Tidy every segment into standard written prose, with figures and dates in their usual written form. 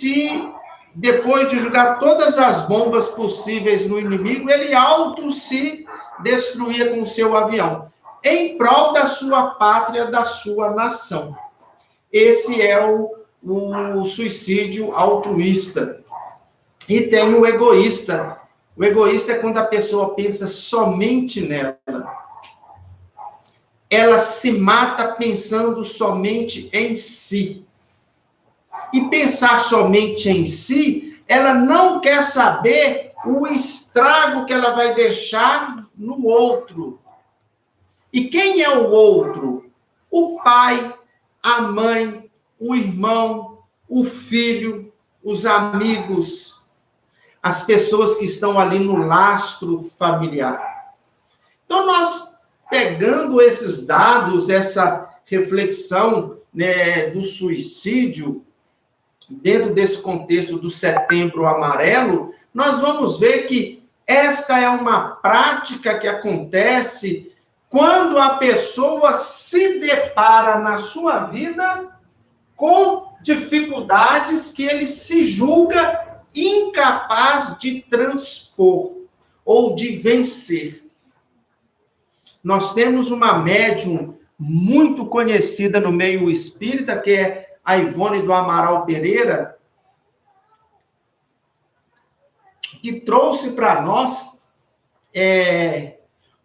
se, depois de jogar todas as bombas possíveis no inimigo, ele se destruía com o seu avião, em prol da sua pátria, da sua nação. Esse é o suicídio altruísta. E tem o egoísta. O egoísta é quando a pessoa pensa somente nela. Ela se mata pensando somente em si. E pensar somente em si, ela não quer saber o estrago que ela vai deixar no outro. E quem é o outro? O pai, a mãe, o irmão, o filho, os amigos, as pessoas que estão ali no lastro familiar. Então, nós pegando esses dados, essa reflexão, né, do suicídio, dentro desse contexto do Setembro Amarelo, nós vamos ver que esta é uma prática que acontece quando a pessoa se depara na sua vida com dificuldades que ele se julga incapaz de transpor ou de vencer. Nós temos uma médium muito conhecida no meio espírita, que é a Ivone do Amaral Pereira, que trouxe para nós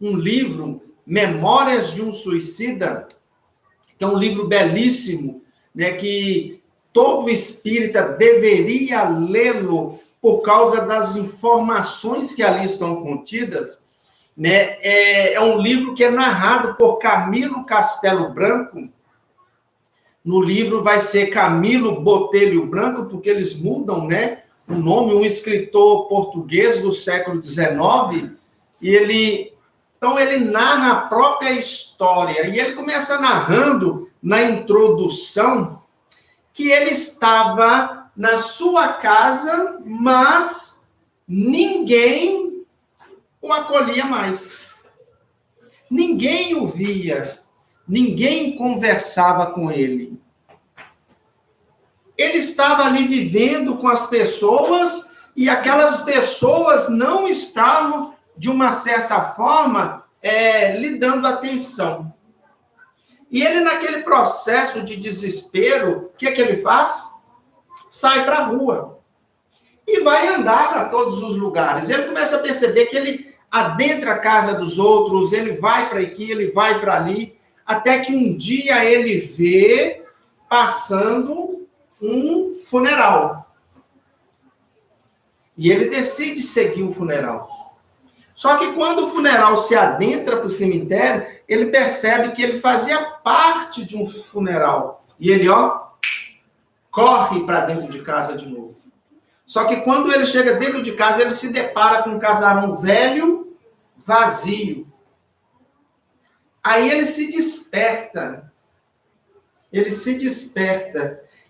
um livro, Memórias de um Suicida, que é um livro belíssimo, né, que todo espírita deveria lê-lo por causa das informações que ali estão contidas. Né? É um livro que é narrado por Camilo Castelo Branco. No livro vai ser Camilo Botelho Branco, porque eles mudam, né, o nome, um escritor português do século XIX, e ele narra a própria história, e ele começa narrando, na introdução, que ele estava na sua casa, mas ninguém o acolhia mais. Ninguém o via, ninguém conversava com ele. Ele estava ali vivendo com as pessoas e aquelas pessoas não estavam, de uma certa forma, lhe dando atenção. E ele, naquele processo de desespero, o que ele faz? Sai para a rua. E vai andar para todos os lugares. Ele começa a perceber que ele adentra a casa dos outros, ele vai para aqui, ele vai para ali, até que um dia ele vê passando um funeral. E ele decide seguir o funeral. Só que quando o funeral se adentra para o cemitério, ele percebe que ele fazia parte de um funeral. E ele, corre para dentro de casa de novo. Só que quando ele chega dentro de casa, ele se depara com um casarão velho, vazio. Aí ele se desperta.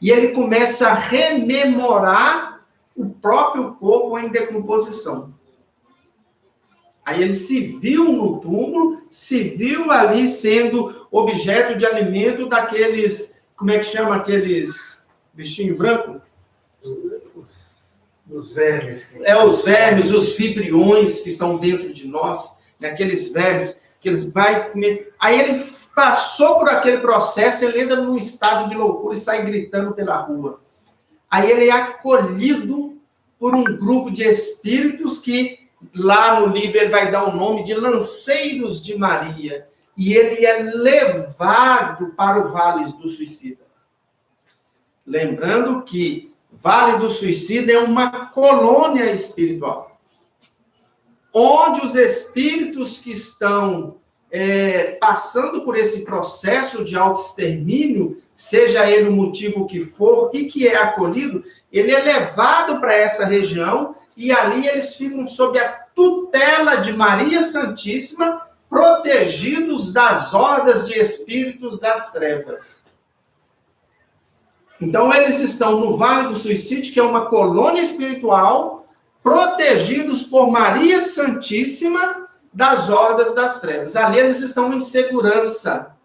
E ele começa a rememorar o próprio corpo em decomposição. Aí ele se viu no túmulo, se viu ali sendo objeto de alimento daqueles, como é que chama aqueles bichinhos brancos? Os vermes. Os vermes, os fibriões que estão dentro de nós, né? Aqueles vermes que eles vão comer. Aí ele passou por aquele processo, ele entra num estado de loucura e sai gritando pela rua. Aí ele é acolhido por um grupo de espíritos que, lá no livro, ele vai dar o nome de Lanceiros de Maria. E ele é levado para o Vale do Suicida. Lembrando que Vale do Suicida é uma colônia espiritual, onde os espíritos que estão passando por esse processo de autoextermínio, seja ele o motivo que for, e que é acolhido, ele é levado para essa região, e ali eles ficam sob a tutela de Maria Santíssima, protegidos das hordas de espíritos das trevas. Então, eles estão no Vale do Suicídio, que é uma colônia espiritual, protegidos por Maria Santíssima das hordas das trevas. Ali eles estão em segurança.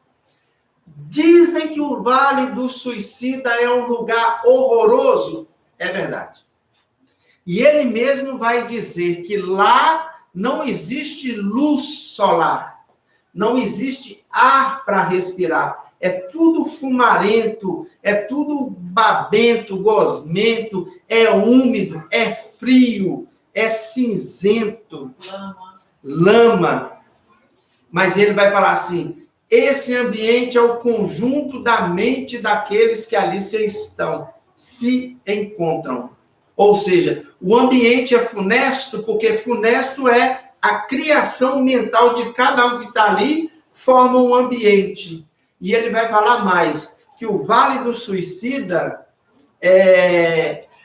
Dizem que o Vale do Suicida é um lugar horroroso. É verdade. E ele mesmo vai dizer que lá não existe luz solar, não existe ar para respirar. É tudo fumarento, é tudo babento, gosmento, é úmido, é frio, é cinzento, lama. Mas ele vai falar assim, esse ambiente é o conjunto da mente daqueles que ali se encontram. Ou seja, o ambiente é funesto, porque funesto é a criação mental de cada um que está ali, forma um ambiente. E ele vai falar mais, que o Vale do Suicida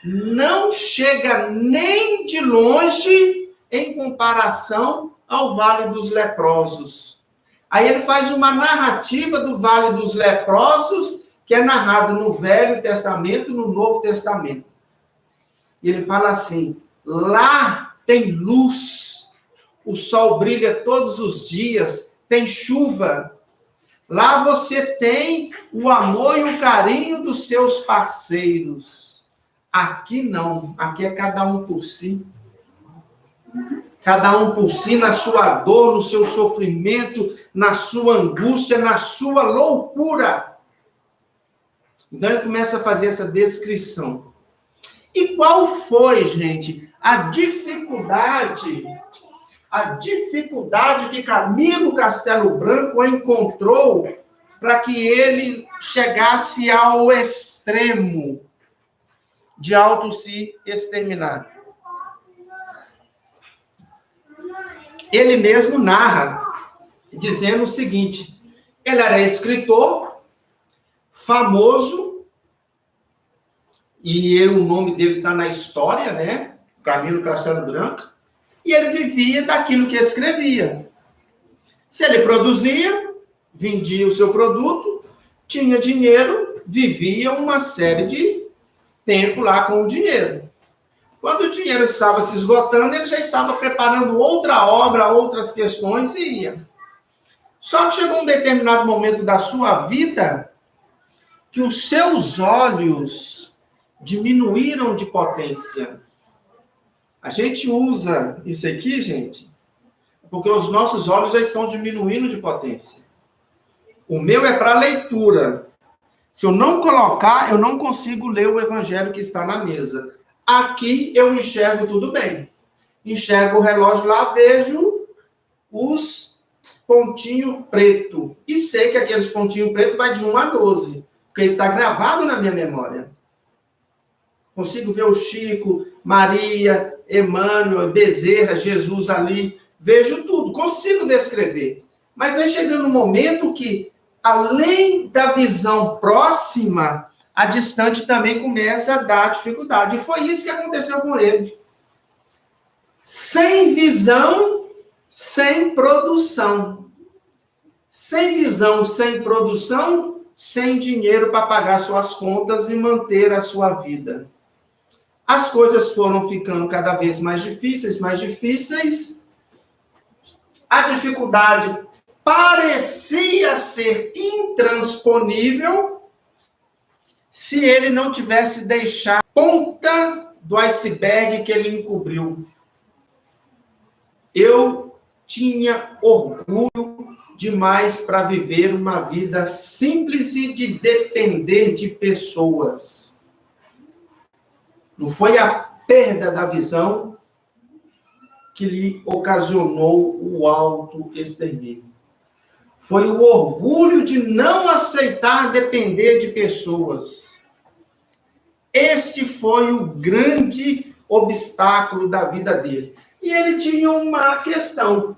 não chega nem de longe em comparação ao Vale dos Leprosos. Aí ele faz uma narrativa do Vale dos Leprosos, que é narrado no Velho Testamento e no Novo Testamento. E ele fala assim, lá tem luz, o sol brilha todos os dias, tem chuva. Lá você tem o amor e o carinho dos seus parceiros. Aqui não, aqui é cada um por si. Cada um por si, na sua dor, no seu sofrimento, na sua angústia, na sua loucura. Então ele começa a fazer essa descrição. E qual foi, gente, a dificuldade que Camilo Castelo Branco encontrou para que ele chegasse ao extremo de auto se exterminar? Ele mesmo narra, dizendo o seguinte, ele era escritor, famoso, e o nome dele está na história, né? Camilo Castelo Branco. E ele vivia daquilo que escrevia. Se ele produzia, vendia o seu produto, tinha dinheiro, vivia uma série de tempo lá com o dinheiro. Quando o dinheiro estava se esgotando, ele já estava preparando outra obra, outras questões e ia. Só que chegou um determinado momento da sua vida que os seus olhos diminuíram de potência. A gente usa isso aqui, gente, porque os nossos olhos já estão diminuindo de potência. O meu é para leitura. Se eu não colocar, eu não consigo ler o evangelho que está na mesa. Aqui eu enxergo tudo bem. Enxergo o relógio lá, vejo os pontinhos preto. E sei que aqueles pontinhos pretos vai de 1 a 12, porque está gravado na minha memória. Consigo ver o Chico, Maria, Emmanuel, Bezerra, Jesus ali. Vejo tudo, consigo descrever. Mas vai chegando um momento que, além da visão próxima, a distante também começa a dar dificuldade. E foi isso que aconteceu com ele. Sem visão, sem produção. Sem visão, sem produção, sem dinheiro para pagar suas contas e manter a sua vida. As coisas foram ficando cada vez mais difíceis, mais difíceis. A dificuldade parecia ser intransponível se ele não tivesse deixado a ponta do iceberg que ele encobriu. Eu tinha orgulho demais para viver uma vida simples e de depender de pessoas. Não foi a perda da visão que lhe ocasionou o auto-extermínio. Foi o orgulho de não aceitar depender de pessoas. Este foi o grande obstáculo da vida dele. E ele tinha uma questão.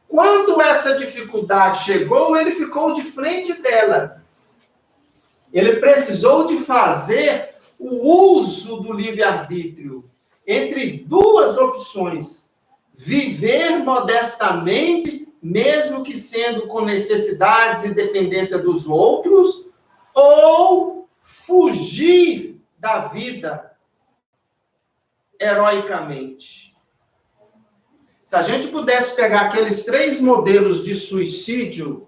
Quando essa dificuldade chegou, ele ficou de frente dela. Ele precisou de fazer o uso do livre-arbítrio entre duas opções. Viver modestamente, mesmo que sendo com necessidades e dependência dos outros, ou fugir da vida heroicamente. Se a gente pudesse pegar aqueles 3 modelos de suicídio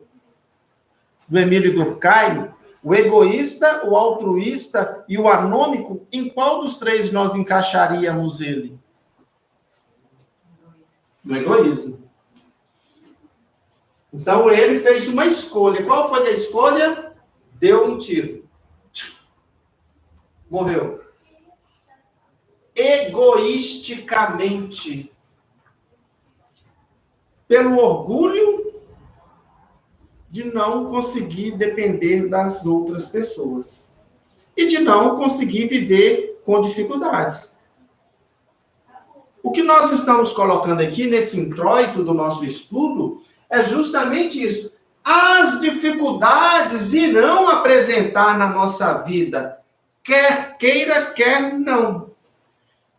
do Emílio Durkheim, O egoísta, o altruísta e o anômico, em qual dos três nós encaixaríamos ele? No egoísmo. Então, ele fez uma escolha. Qual foi a escolha? Deu um tiro. Morreu. Egoisticamente. Pelo orgulho de não conseguir depender das outras pessoas. E de não conseguir viver com dificuldades. O que nós estamos colocando aqui nesse introito do nosso estudo é justamente isso. As dificuldades irão apresentar na nossa vida, quer queira, quer não.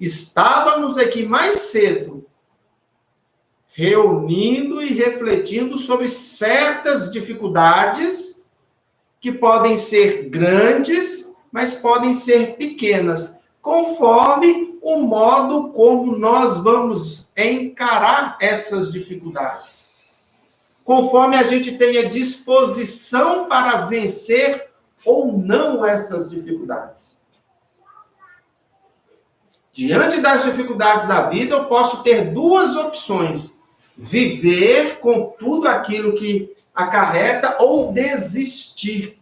Estávamos aqui mais cedo, reunindo e refletindo sobre certas dificuldades que podem ser grandes, mas podem ser pequenas, conforme o modo como nós vamos encarar essas dificuldades. Conforme a gente tenha disposição para vencer ou não essas dificuldades. Diante das dificuldades da vida, eu posso ter duas opções: viver com tudo aquilo que acarreta ou desistir.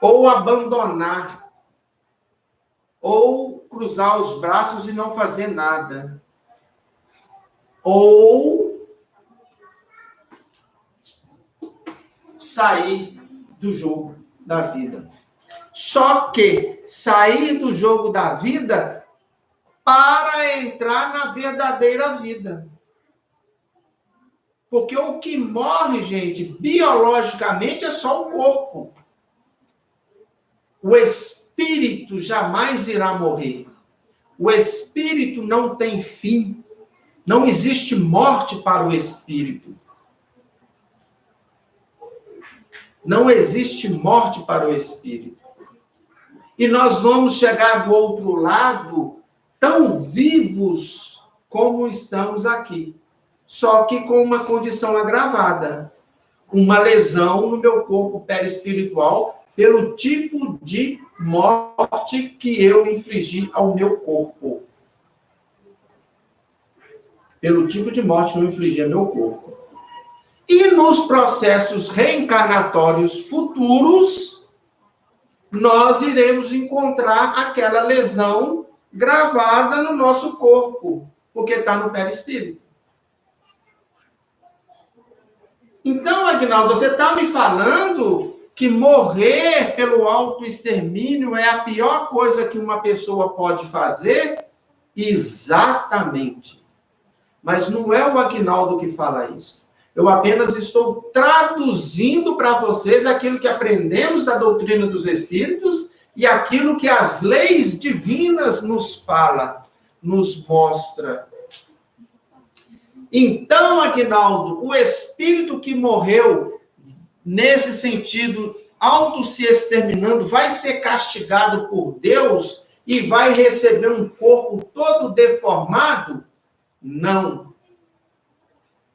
Ou abandonar. Ou cruzar os braços e não fazer nada. Ou sair do jogo da vida. Só que sair do jogo da vida para entrar na verdadeira vida. Porque o que morre, gente, biologicamente é só o corpo. O espírito jamais irá morrer. O espírito não tem fim. Não existe morte para o espírito. Não existe morte para o espírito. E nós vamos chegar do outro lado tão vivos como estamos aqui. Só que com uma condição agravada. Uma lesão no meu corpo perispiritual pelo tipo de morte que eu infligi ao meu corpo. Pelo tipo de morte que eu infligi ao meu corpo. E nos processos reencarnatórios futuros, nós iremos encontrar aquela lesão gravada no nosso corpo, porque está no perispírito. Então, Aguinaldo, você está me falando que morrer pelo autoextermínio é a pior coisa que uma pessoa pode fazer? Exatamente. Mas não é o Aguinaldo que fala isso. Eu apenas estou traduzindo para vocês aquilo que aprendemos da doutrina dos Espíritos e aquilo que as leis divinas nos fala, nos mostra. Então, Aguinaldo, o espírito que morreu, nesse sentido, auto se exterminando, vai ser castigado por Deus e vai receber um corpo todo deformado? Não.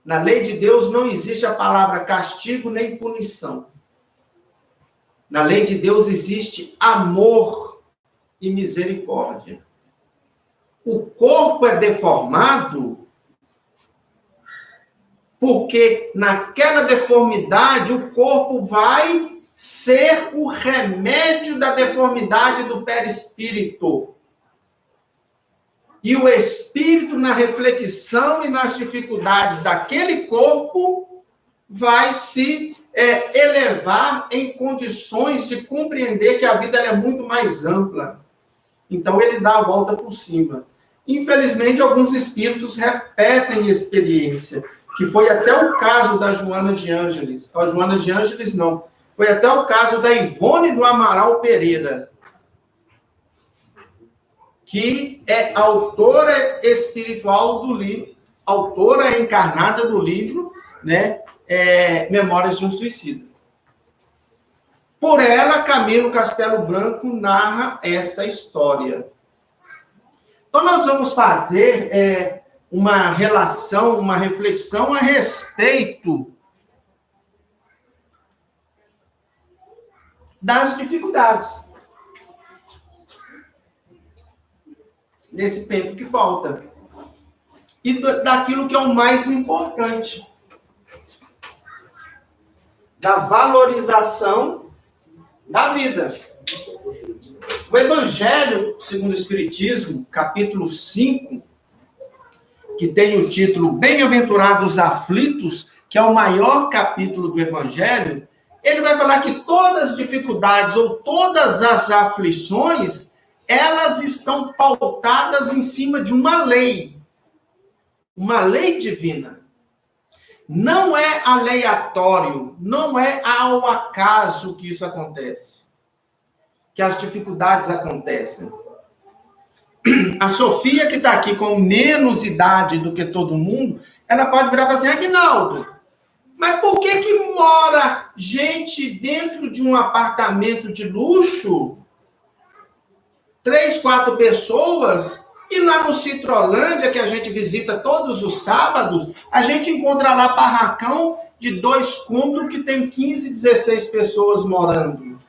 Na lei de Deus não existe a palavra castigo nem punição. Na lei de Deus existe amor e misericórdia. O corpo é deformado porque naquela deformidade o corpo vai ser o remédio da deformidade do perispírito. E o espírito, na reflexão e nas dificuldades daquele corpo, vai se elevar em condições de compreender que a vida é muito mais ampla. Então, ele dá a volta por cima. Infelizmente, alguns espíritos repetem experiência, que foi até o caso da Joana de Ângeles. A Joana de Ângeles, não. Foi até o caso da Ivone do Amaral Pereira, que é autora espiritual do livro, autora encarnada do livro, né, Memórias de um Suicida. Por ela, Camilo Castelo Branco narra esta história. Então, nós vamos fazer uma relação, uma reflexão a respeito das dificuldades. Nesse tempo que falta. E daquilo que é o mais importante. Da valorização da vida. O Evangelho, segundo o Espiritismo, capítulo 5, que tem o título Bem-aventurados aflitos, que é o maior capítulo do Evangelho, ele vai falar que todas as dificuldades ou todas as aflições, elas estão pautadas em cima de uma lei divina. Não é aleatório, não é ao acaso que isso acontece, que as dificuldades acontecem. A Sofia, que está aqui com menos idade do que todo mundo, ela pode virar e falar assim, Aguinaldo, mas por que mora gente dentro de um apartamento de luxo, 3, 4 pessoas, e lá no Citrolândia, que a gente visita todos os sábados, a gente encontra lá barracão de 2 cômodos que tem 15, 16 pessoas morando.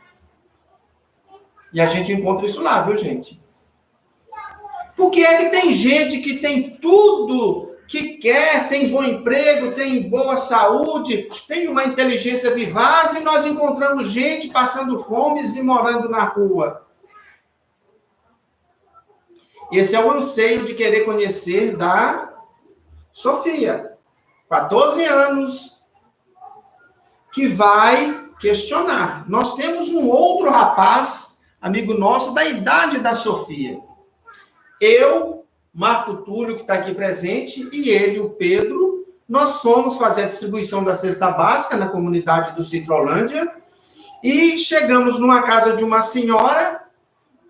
E a gente encontra isso lá, viu, gente? Porque é que tem gente que tem tudo que quer, tem bom emprego, tem boa saúde, tem uma inteligência vivaz, e nós encontramos gente passando fome e morando na rua. Esse é o anseio de querer conhecer da Sofia, 14 anos, que vai questionar. Nós temos um outro rapaz, amigo nosso, da idade da Sofia. Eu, Marco Túlio, que está aqui presente, e ele, o Pedro, nós fomos fazer a distribuição da cesta básica na comunidade do Citrolândia e chegamos numa casa de uma senhora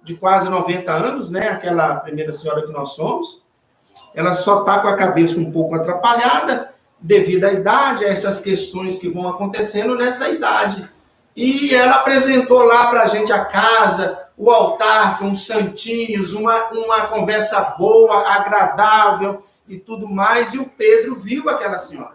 de quase 90 anos, né? Aquela primeira senhora que nós somos. Ela só está com a cabeça um pouco atrapalhada devido à idade, a essas questões que vão acontecendo nessa idade. E ela apresentou lá para a gente a casa, o altar com os santinhos, uma conversa boa, agradável e tudo mais. E o Pedro viu aquela senhora.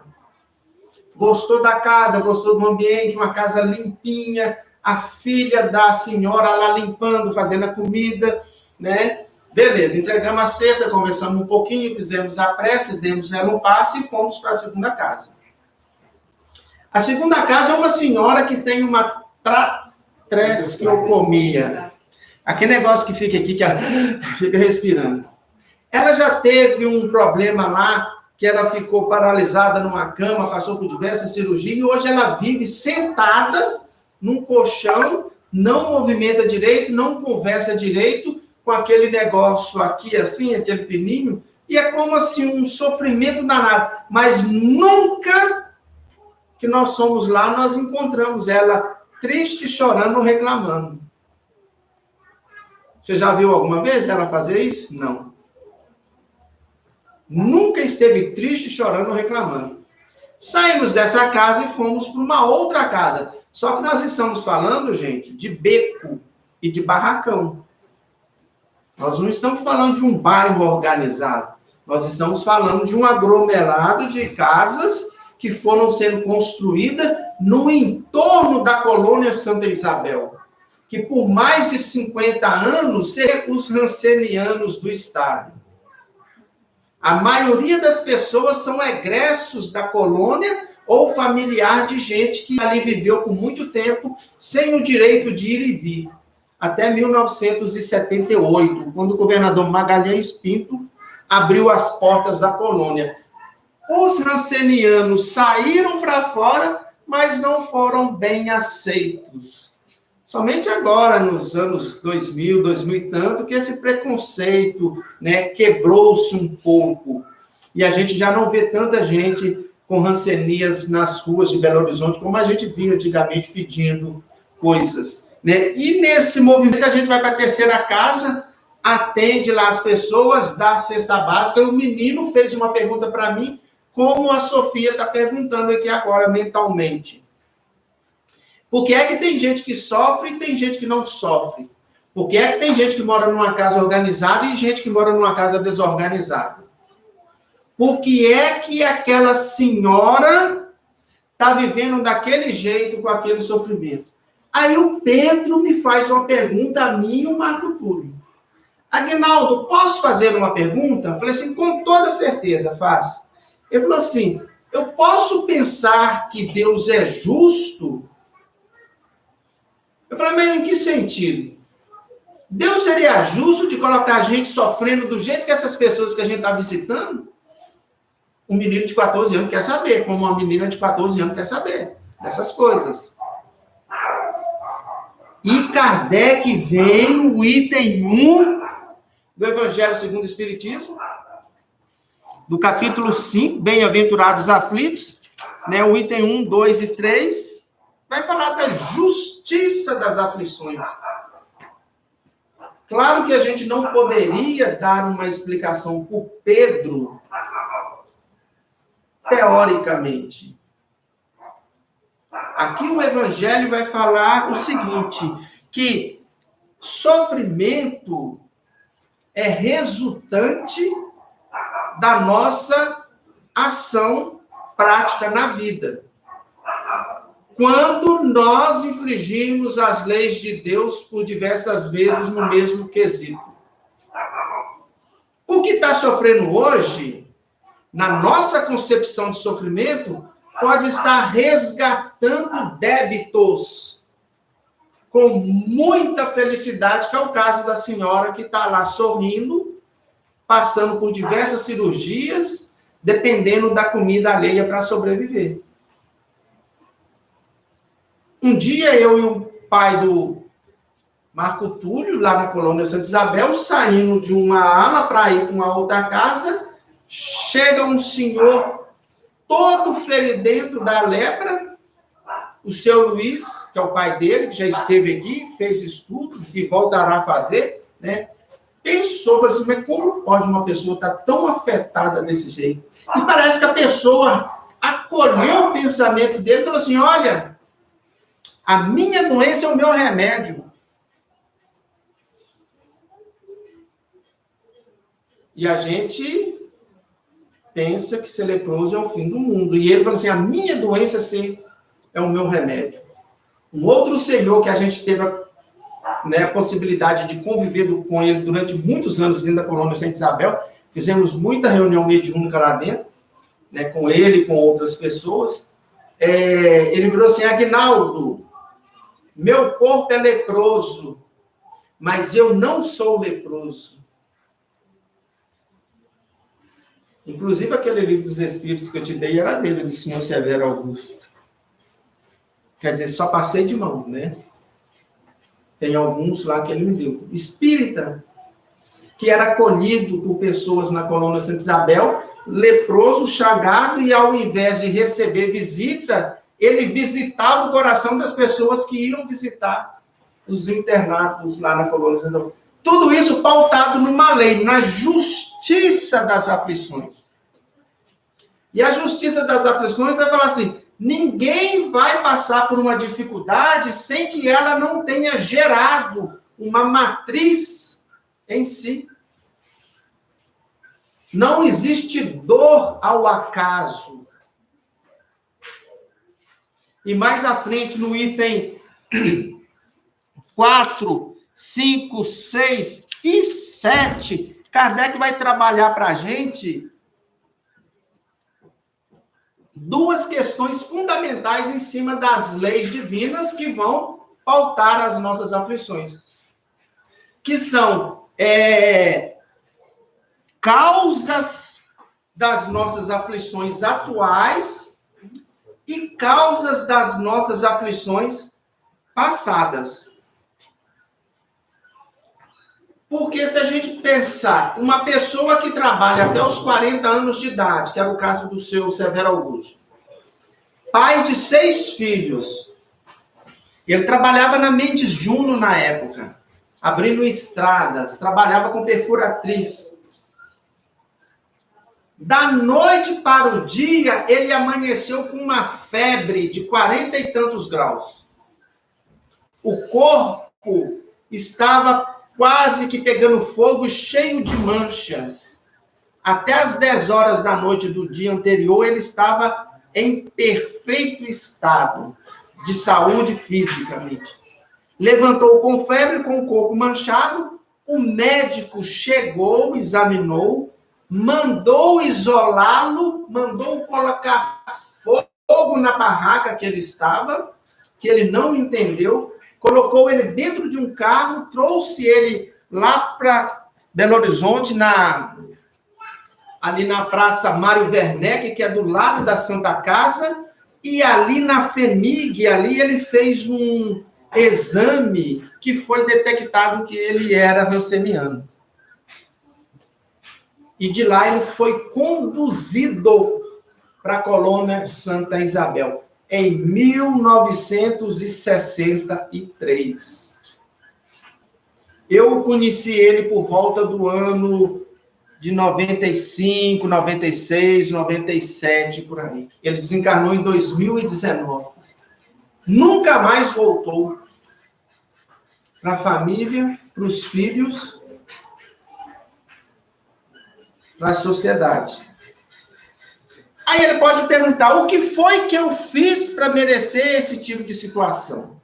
Gostou da casa, gostou do ambiente, uma casa limpinha, a filha da senhora lá limpando, fazendo a comida, né? Beleza, entregamos a cesta, conversamos um pouquinho, fizemos a prece, demos nela um passe e fomos para a segunda casa. A segunda casa é uma senhora que tem uma trasqueocomia. Aquele negócio que fica aqui, que ela fica respirando. Ela já teve um problema lá, que ela ficou paralisada numa cama, passou por diversas cirurgias, e hoje ela vive sentada num colchão, não movimenta direito, não conversa direito, com aquele negócio aqui, assim, aquele pininho, e é como assim, um sofrimento danado. Mas nunca que nós somos lá, nós encontramos ela triste, chorando, reclamando. Você já viu alguma vez ela fazer isso? Não. Nunca esteve triste, chorando, reclamando. Saímos dessa casa e fomos para uma outra casa. Só que nós estamos falando, gente, de beco e de barracão. Nós não estamos falando de um bairro organizado. Nós estamos falando de um aglomerado de casas que foram sendo construídas no entorno da colônia Santa Isabel, que por mais de 50 anos são os rancenianos do Estado. A maioria das pessoas são egressos da colônia ou familiar de gente que ali viveu por muito tempo sem o direito de ir e vir. Até 1978, quando o governador Magalhães Pinto abriu as portas da colônia. Os rancenianos saíram para fora, mas não foram bem aceitos. Somente agora, nos anos 2000, 2000 e tanto, que esse preconceito, né, quebrou-se um pouco. E a gente já não vê tanta gente com rancenias nas ruas de Belo Horizonte, como a gente via antigamente pedindo coisas, né? E nesse movimento a gente vai para a terceira casa, atende lá as pessoas, dá a cesta básica, e o menino fez uma pergunta para mim, como a Sofia está perguntando aqui agora, mentalmente. Por que é que tem gente que sofre e tem gente que não sofre? Por que é que tem gente que mora numa casa organizada e gente que mora numa casa desorganizada? Por que é que aquela senhora está vivendo daquele jeito, com aquele sofrimento? Aí o Pedro me faz uma pergunta a mim e o Marco Túlio. Aguinaldo, posso fazer uma pergunta? Eu falei assim, com toda certeza, faz. Ele falou assim, eu posso pensar que Deus é justo? Eu falei, mas em que sentido? Deus seria justo de colocar a gente sofrendo do jeito que essas pessoas que a gente está visitando? Um menino de 14 anos quer saber, como uma menina de 14 anos quer saber dessas coisas. E Kardec vem no item 1 do Evangelho segundo o Espiritismo, do capítulo 5, Bem-aventurados aflitos, né, o item 1, 2 e 3, vai falar da justiça das aflições. Claro que a gente não poderia dar uma explicação por Pedro, teoricamente. Aqui o Evangelho vai falar o seguinte, que sofrimento é resultante da nossa ação prática na vida. Quando nós infringimos as leis de Deus por diversas vezes no mesmo quesito. O que está sofrendo hoje, na nossa concepção de sofrimento, pode estar resgatando débitos com muita felicidade, que é o caso da senhora que está lá sorrindo, passando por diversas cirurgias, dependendo da comida alheia para sobreviver. Um dia eu e o pai do Marco Túlio, lá na colônia Santa Isabel, saindo de uma ala para ir para uma outra casa, chega um senhor todo feridento da lepra, o seu Luiz, que é o pai dele, que já esteve aqui, fez estudo e voltará a fazer, né? Pensou assim, mas como pode uma pessoa estar tão afetada desse jeito? E parece que a pessoa acolheu o pensamento dele e falou assim, olha, a minha doença é o meu remédio. E a gente pensa que ser leproso é o fim do mundo. E ele falou assim, a minha doença é o meu remédio. Um outro senhor que a gente teve a possibilidade de conviver com ele durante muitos anos dentro da colônia Santa Isabel, fizemos muita reunião mediúnica lá dentro, né, com ele e com outras pessoas. Ele virou assim, Aguinaldo, meu corpo é leproso, mas eu não sou leproso. Inclusive, aquele livro dos Espíritos que eu te dei era dele, do senhor Severo Augusto. Quer dizer, só passei de mão, né? Tem alguns lá que ele me deu. Espírita, que era acolhido por pessoas na colônia Santa Isabel, leproso, chagado, e ao invés de receber visita, ele visitava o coração das pessoas que iam visitar os internatos lá na colônia Santa Isabel. Tudo isso pautado numa lei, na justiça das aflições. E a justiça das aflições vai falar assim, ninguém vai passar por uma dificuldade sem que ela não tenha gerado uma matriz em si. Não existe dor ao acaso. E mais à frente, no item 4, 5, 6 e 7, Kardec vai trabalhar para a gente duas questões fundamentais em cima das leis divinas que vão pautar as nossas aflições. Que são causas das nossas aflições atuais e causas das nossas aflições passadas. Porque se a gente pensar, uma pessoa que trabalha até os 40 anos de idade, que era o caso do seu Severo Augusto, pai de 6 filhos, ele trabalhava na Mendes Juno na época, abrindo estradas, trabalhava com perfuratriz. Da noite para o dia, ele amanheceu com uma febre de 40 e tantos graus. O corpo estava quase que pegando fogo, cheio de manchas. Até as 10 horas da noite do dia anterior, ele estava em perfeito estado de saúde fisicamente. levantou com febre, com o corpo manchado. O médico chegou, examinou, mandou isolá-lo, mandou colocar fogo na barraca que ele estava, que ele não entendeu, colocou ele dentro de um carro, trouxe ele lá para Belo Horizonte, ali na Praça Mário Werneck, que é do lado da Santa Casa, e ali na FEMIG, ali ele fez um exame que foi detectado que ele era ranceniano. E de lá ele foi conduzido para a colônia Santa Isabel, em 1963. Eu conheci ele por volta do ano de 95, 96, 97, por aí. Ele desencarnou em 2019. Nunca mais voltou para a família, para os filhos, para a sociedade. Aí ele pode perguntar, o que foi que eu fiz para merecer esse tipo de situação?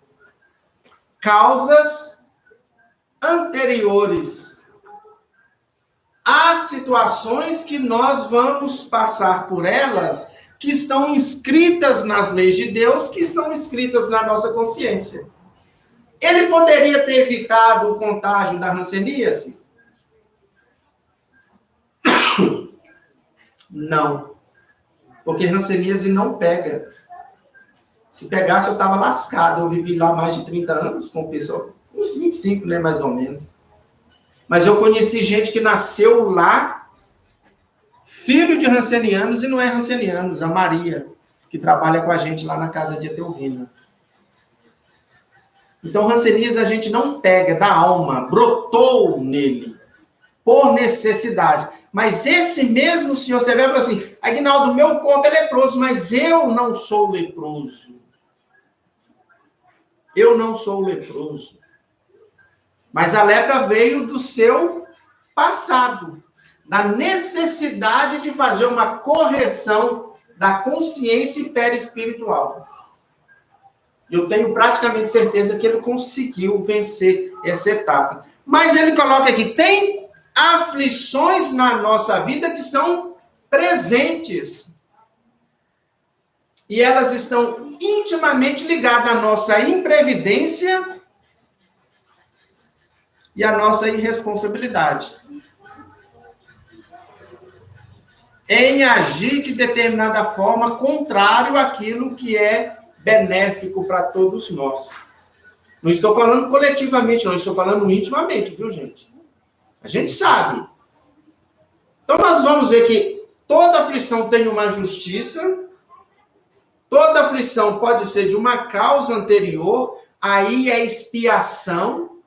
Causas anteriores às situações que nós vamos passar por elas, que estão inscritas nas leis de Deus, que estão inscritas na nossa consciência. Ele poderia ter evitado o contágio da hanseníase? Não. Porque hanseníase não pega. Se pegasse, eu estava lascado. Eu vivi lá mais de 30 anos com pessoa, uns 25, né, mais ou menos. Mas eu conheci gente que nasceu lá, filho de hansenianos, e não é hansenianos, a Maria, que trabalha com a gente lá na casa de Etelvina. Então, hanseníase a gente não pega da alma, brotou nele, por necessidade. Mas esse mesmo senhor, você vê e fala assim, Aguinaldo, meu corpo é leproso, mas eu não sou leproso. Eu não sou leproso. Mas a lepra veio do seu passado, da necessidade de fazer uma correção da consciência perispiritual. Eu tenho praticamente certeza que ele conseguiu vencer essa etapa. Mas ele coloca aqui, tem aflições na nossa vida que são presentes. E elas estão intimamente ligadas à nossa imprevidência e à nossa irresponsabilidade. Em agir de determinada forma contrário àquilo que é benéfico para todos nós. Não estou falando coletivamente, não, estou falando intimamente, viu, gente? A gente sabe. Então, nós vamos ver que toda aflição tem uma justiça, toda aflição pode ser de uma causa anterior, aí é expiação,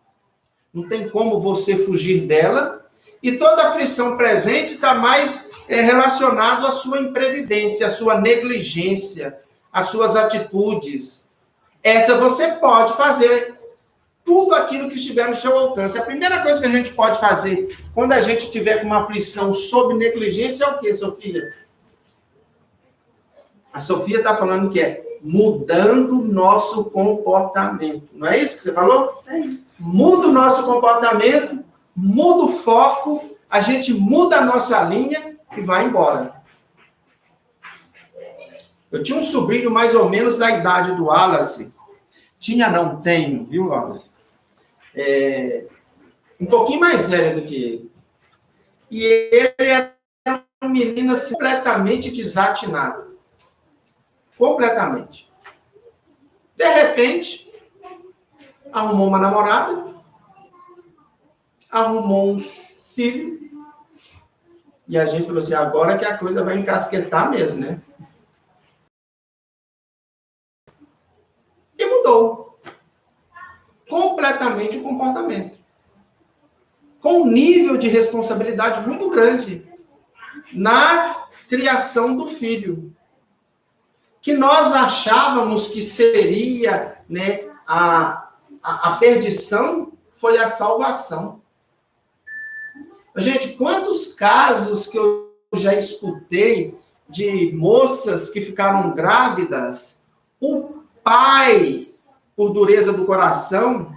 não tem como você fugir dela, e toda aflição presente está mais relacionado à sua imprevidência, à sua negligência, às suas atitudes. Essa você pode fazer tudo aquilo que estiver no seu alcance. A primeira coisa que a gente pode fazer quando a gente tiver com uma aflição sob negligência é o quê, Sofia? A Sofia está falando que é mudando o nosso comportamento. Não é isso que você falou? Sim. Muda o nosso comportamento, muda o foco, a gente muda a nossa linha e vai embora. Eu tinha um sobrinho mais ou menos da idade do Wallace. Tenho, viu, Wallace? Um pouquinho mais velho do que ele. E ele era uma menina completamente desatinada. Completamente. De repente, arrumou uma namorada, arrumou uns filhos, e a gente falou assim, agora que a coisa vai encasquetar mesmo, né? E mudou completamente o comportamento. Com um nível de responsabilidade muito grande na criação do filho. Que nós achávamos que seria, né, a perdição, foi a salvação. Gente, quantos casos que eu já escutei de moças que ficaram grávidas, o pai, por dureza do coração,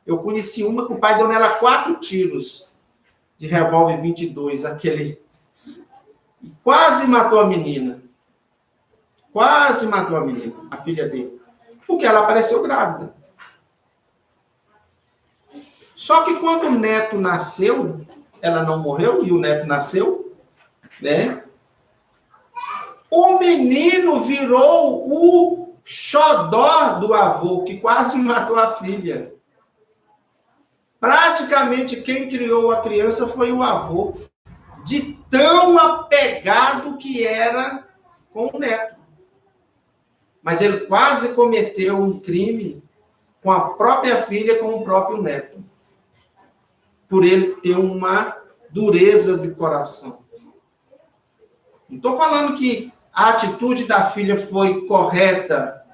Eu conheci uma que o pai deu nela 4 tiros de revólver 22, aquele... Quase matou a menina. Quase matou a menina, a filha dele. Porque ela apareceu grávida. Só que quando o neto nasceu, ela não morreu e o neto nasceu, né? O menino virou o xodó do avô, que quase matou a filha. Praticamente quem criou a criança foi o avô, de tão apegado que era com o neto. Mas ele quase cometeu um crime com a própria filha, com o próprio neto. Por ele ter uma dureza de coração. Não estou falando que a atitude da filha foi correta,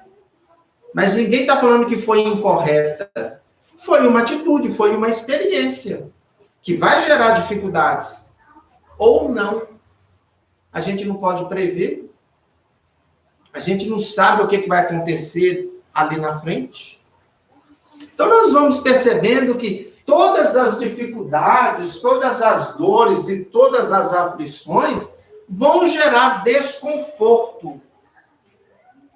mas ninguém está falando que foi incorreta. Foi uma atitude, foi uma experiência, que vai gerar dificuldades. Ou não. A gente não pode prever. A gente não sabe o que vai acontecer ali na frente. Então, nós vamos percebendo que todas as dificuldades, todas as dores e todas as aflições vão gerar desconforto.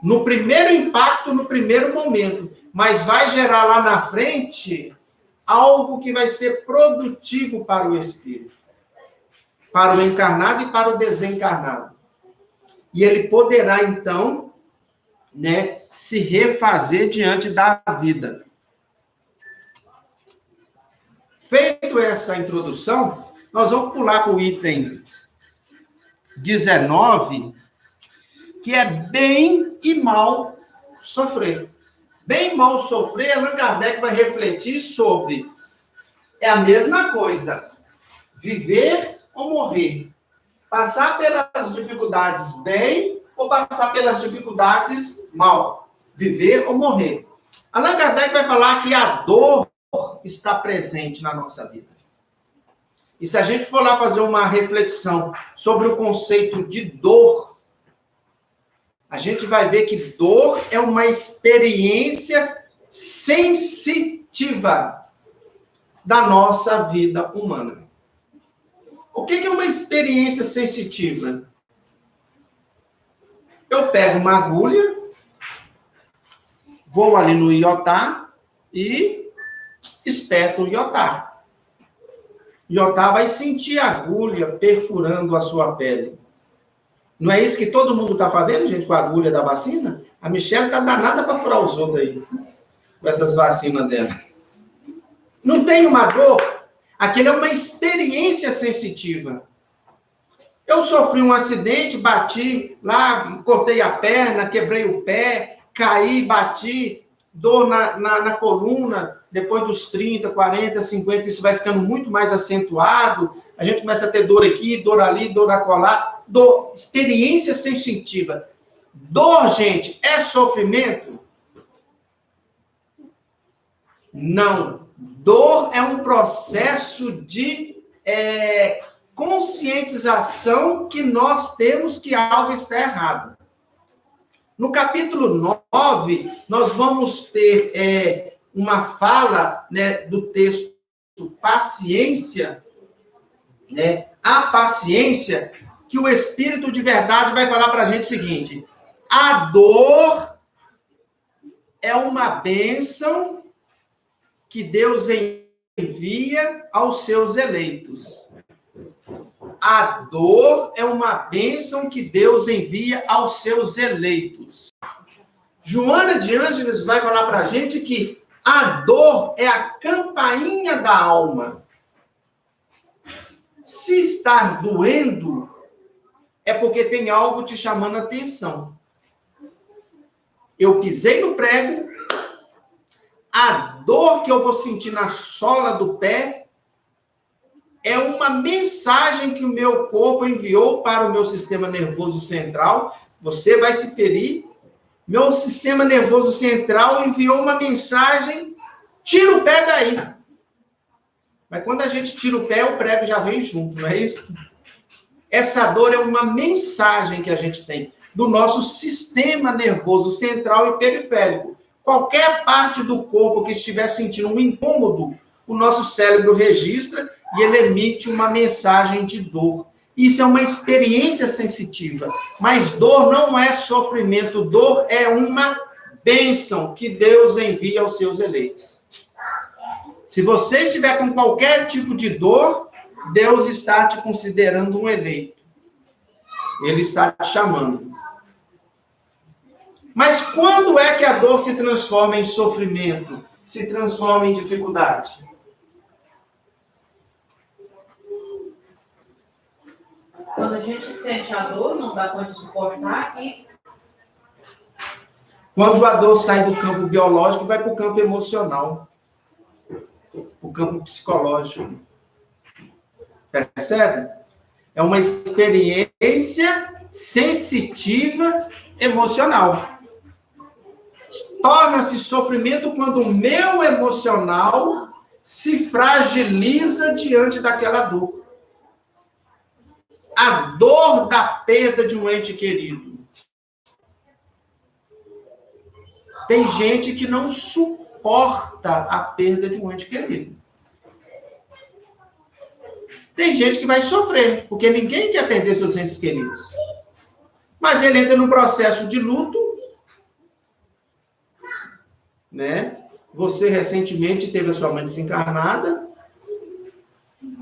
No primeiro impacto, no primeiro momento. Mas vai gerar lá na frente algo que vai ser produtivo para o espírito. Para o encarnado e para o desencarnado. E ele poderá, então, né, se refazer diante da vida. Feito essa introdução, nós vamos pular para o item 19, que é bem e mal sofrer. Bem e mal sofrer, Allan Kardec vai refletir sobre, é a mesma coisa, viver ou morrer. Passar pelas dificuldades bem ou passar pelas dificuldades mal. Viver ou morrer. Allan Kardec vai falar que a dor está presente na nossa vida. E se a gente for lá fazer uma reflexão sobre o conceito de dor, a gente vai ver que dor é uma experiência sensitiva da nossa vida humana. O que é uma experiência sensitiva? Eu pego uma agulha, vou ali no iotá e espeto o iotá. O iotá vai sentir a agulha perfurando a sua pele. Não é isso que todo mundo está fazendo, gente, com a agulha da vacina? A Michelle está danada para furar os outros aí, com essas vacinas dela. Não tem uma dor? Aquilo é uma experiência sensitiva. Eu sofri um acidente, bati lá, cortei a perna, quebrei o pé, caí, bati, dor na coluna, depois dos 30, 40, 50, isso vai ficando muito mais acentuado, a gente começa a ter dor aqui, dor ali, dor acolá, dor, experiência sensitiva. Dor, gente, é sofrimento? Não. Dor é um processo de conscientização que nós temos que algo está errado. No capítulo 9, nós vamos ter uma fala, né, do texto paciência, né, a paciência, que o Espírito de verdade vai falar para a gente o seguinte: a dor é uma bênção que Deus envia aos seus eleitos. A dor é uma bênção que Deus envia aos seus eleitos. Joana de Ângeles vai falar para a gente que a dor é a campainha da alma. Se estar doendo, é porque tem algo te chamando a atenção. Eu pisei no prego, a dor que eu vou sentir na sola do pé é uma mensagem que o meu corpo enviou para o meu sistema nervoso central. Você vai se ferir. Meu sistema nervoso central enviou uma mensagem, tira o pé daí. Mas quando a gente tira o pé, o prego já vem junto, não é isso? Essa dor é uma mensagem que a gente tem do nosso sistema nervoso central e periférico. qualquer parte do corpo que estiver sentindo um incômodo, o nosso cérebro registra e ele emite uma mensagem de dor. Isso é uma experiência sensitiva. Mas dor não é sofrimento, dor é uma bênção que Deus envia aos seus eleitos. Se você estiver com qualquer tipo de dor, Deus está te considerando um eleito. Ele está te chamando. Mas quando é que a dor se transforma em sofrimento? Se transforma em dificuldade? Quando a gente sente a dor, não dá conta de suportar e... Quando a dor sai do campo biológico e vai para o campo emocional. O campo psicológico. Percebe? É uma experiência sensitiva emocional. Torna-se sofrimento quando o meu emocional se fragiliza diante daquela dor. A dor da perda de um ente querido. Tem gente que não suporta a perda de um ente querido. Tem gente que vai sofrer, porque ninguém quer perder seus entes queridos. Mas ele entra num processo de luto, né? Você recentemente teve a sua mãe desencarnada.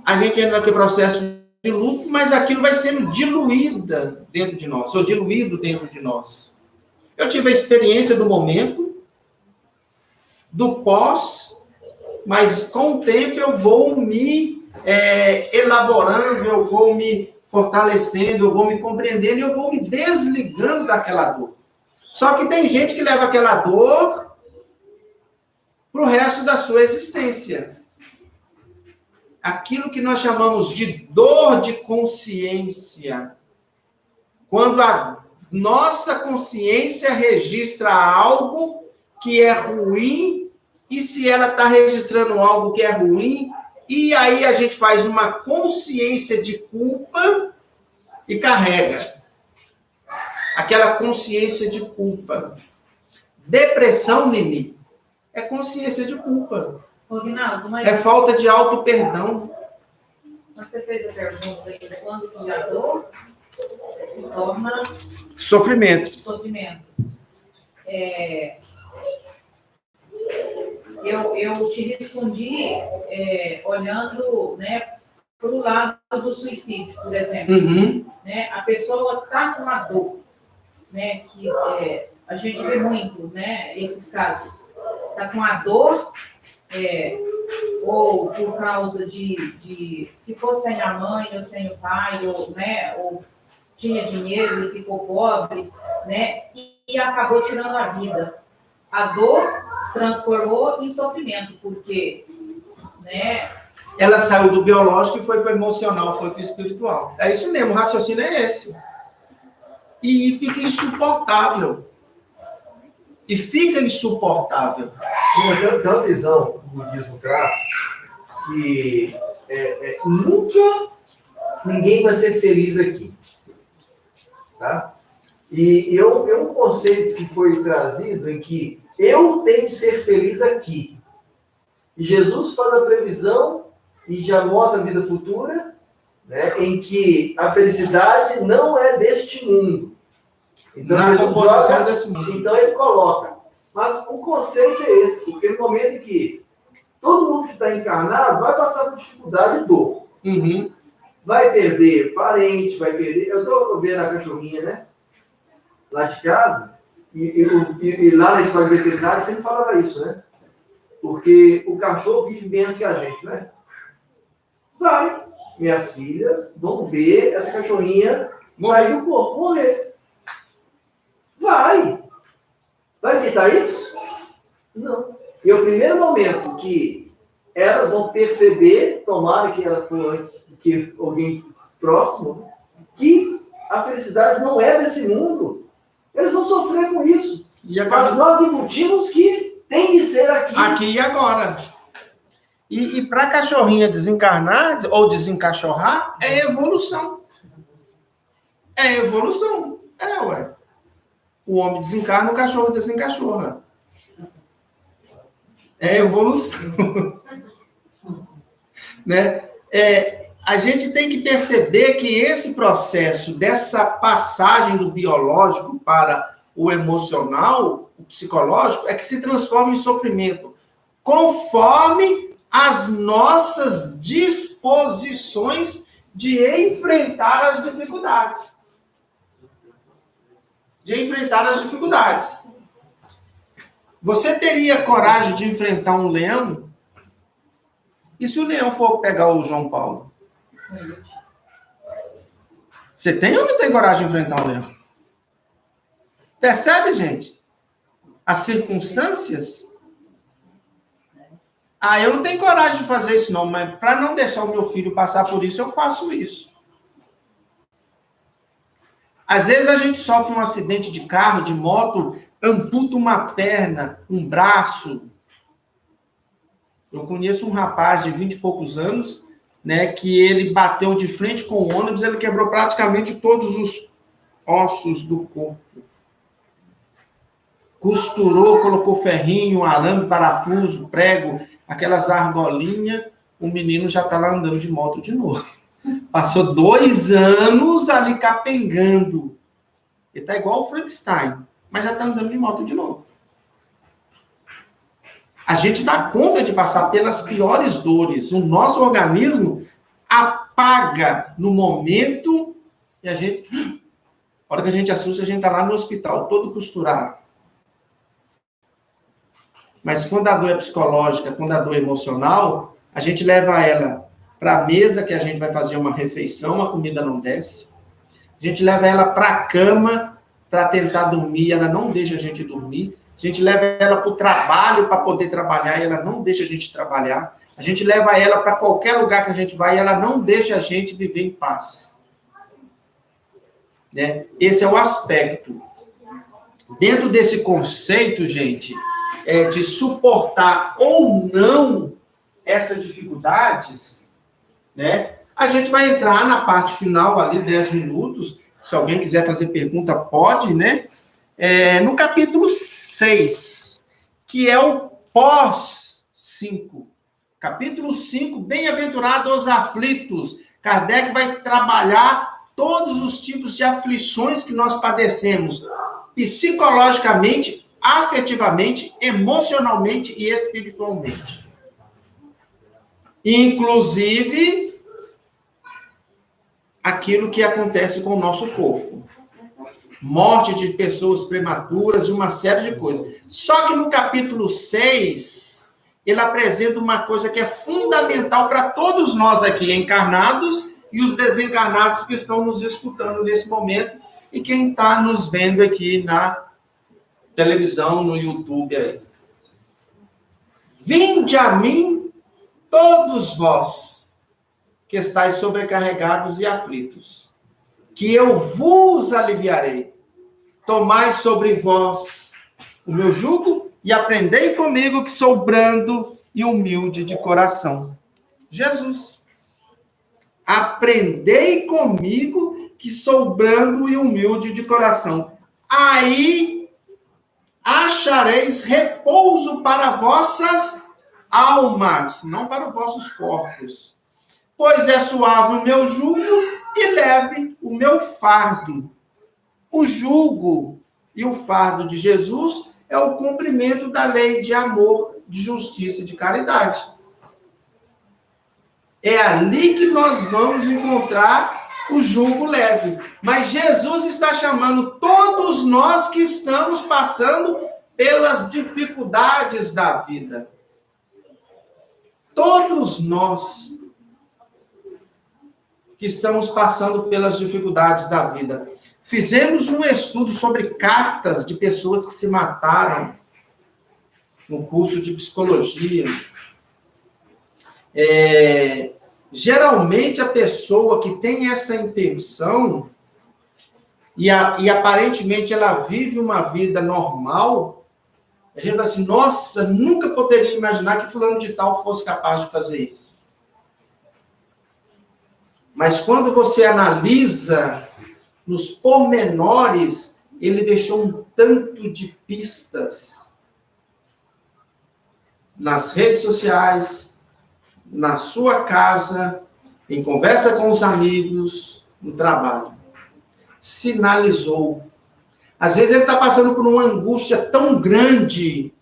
A gente entra naquele processo de luto, mas aquilo vai sendo diluída dentro de nós, ou diluído dentro de nós. Eu tive a experiência do momento, do pós, mas com o tempo eu vou me elaborando, eu vou me fortalecendo, eu vou me compreendendo e eu vou me desligando daquela dor. Só que tem gente que leva aquela dor para o resto da sua existência. Aquilo que nós chamamos de dor de consciência. Quando a nossa consciência registra algo que é ruim, e se ela está registrando algo que é ruim, e aí a gente faz uma consciência de culpa e carrega aquela consciência de culpa. Depressão, Nini, é consciência de culpa. Rinaldo, mas... É falta de auto-perdão. Você fez a pergunta aí, quando que a dor se torna... Sofrimento. Eu te respondi olhando, né, para o lado do suicídio, por exemplo. Uhum. Né? A pessoa está com uma dor, né, que a gente vê muito, né, esses casos. Está com a dor, ou por causa de ficou sem a mãe ou sem o pai, ou tinha dinheiro e ficou pobre, né, e acabou tirando a vida. A dor transformou em sofrimento, porque, né? Ela saiu do biológico e foi para o emocional, foi para o espiritual. É isso mesmo, o raciocínio é esse. E fica insuportável. Tem uma visão do budismo clássico que nunca ninguém vai ser feliz aqui. Tá? E é um conceito que foi trazido em que eu tenho que ser feliz aqui. E Jesus faz a previsão e já mostra a vida futura, né, em que a felicidade não é deste mundo. Então, na composição desse mundo. Então ele coloca. Mas o conceito é esse, porque no momento em que todo mundo que está encarnado vai passar por dificuldade e dor. Uhum. Vai perder parente, vai perder... Eu estou vendo a cachorrinha, né? Lá de casa, e lá na escola veterinária sempre falava isso, né? Porque o cachorro vive menos que a gente, né? Vai. Minhas filhas vão ver essa cachorrinha sair do corpo, morrer. Vai evitar isso? Não. E o primeiro momento que elas vão perceber, tomara que ela for antes que alguém próximo, que a felicidade não é desse mundo. Eles vão sofrer com isso. Mas nós embutimos que tem que ser aqui. Aqui e agora. E para a cachorrinha desencarnar ou desencachorrar, é evolução. Ué. O homem desencarna, o cachorro desencachorra. É evolução. Né? A gente tem que perceber que esse processo, dessa passagem do biológico para o emocional, o psicológico, é que se transforma em sofrimento, conforme as nossas disposições de enfrentar as dificuldades. Você teria coragem de enfrentar um leão? E se o leão for pegar o João Paulo? Você tem ou não tem coragem de enfrentar um leão? Percebe, gente? As circunstâncias? Eu não tenho coragem de fazer isso não, mas para não deixar o meu filho passar por isso, eu faço isso. Às vezes a gente sofre um acidente de carro, de moto, amputa uma perna, um braço. Eu conheço um rapaz de 20 e poucos anos, né, que ele bateu de frente com o ônibus, ele quebrou praticamente todos os ossos do corpo. Costurou, colocou ferrinho, arame, parafuso, prego, aquelas argolinhas, o menino já está lá andando de moto de novo. Passou 2 anos ali capengando. Ele está igual o Frankenstein, mas já está andando de moto de novo. A gente dá conta de passar pelas piores dores. O nosso organismo apaga no momento e a hora que a gente assusta, a gente está lá no hospital, todo costurado. Mas quando a dor é psicológica, quando a dor é emocional, a gente leva ela para a mesa que a gente vai fazer uma refeição, a comida não desce. A gente leva ela para a cama para tentar dormir, ela não deixa a gente dormir. A gente leva ela para o trabalho para poder trabalhar e ela não deixa a gente trabalhar. A gente leva ela para qualquer lugar que a gente vai e ela não deixa a gente viver em paz. Né? Esse é o aspecto. Dentro desse conceito, gente, de suportar ou não essas dificuldades, né? A gente vai entrar na parte final ali, 10 minutos. Se alguém quiser fazer pergunta, pode, né? No capítulo 6, que é o pós-5. Capítulo 5, bem-aventurados os aflitos. Kardec vai trabalhar todos os tipos de aflições que nós padecemos, psicologicamente, afetivamente, emocionalmente e espiritualmente. Inclusive, aquilo que acontece com o nosso corpo. Morte de pessoas prematuras e uma série de coisas. Só que no capítulo 6, ele apresenta uma coisa que é fundamental para todos nós aqui, encarnados e os desencarnados que estão nos escutando nesse momento e quem está nos vendo aqui na televisão, no YouTube aí. Vinde a mim, todos vós, que estáis sobrecarregados e aflitos, que eu vos aliviarei. Tomai sobre vós o meu jugo e aprendei comigo que sou brando e humilde de coração. Jesus. Aprendei comigo que sou brando e humilde de coração. Aí achareis repouso para vossas almas, não para os vossos corpos. Pois é suave o meu jugo e leve o meu fardo. O jugo e o fardo de Jesus é o cumprimento da lei de amor, de justiça e de caridade. É ali que nós vamos encontrar o jugo leve. Mas Jesus está chamando todos nós que estamos passando pelas dificuldades da vida. Todos nós que estamos passando pelas dificuldades da vida. Fizemos um estudo sobre cartas de pessoas que se mataram no curso de psicologia. Geralmente, a pessoa que tem essa intenção e aparentemente ela vive uma vida normal, a gente vai assim, nossa, nunca poderia imaginar que fulano de tal fosse capaz de fazer isso. Mas quando você analisa nos pormenores, ele deixou um tanto de pistas nas redes sociais, na sua casa, em conversa com os amigos, no trabalho. Sinalizou. Às vezes ele está passando por uma angústia tão grande,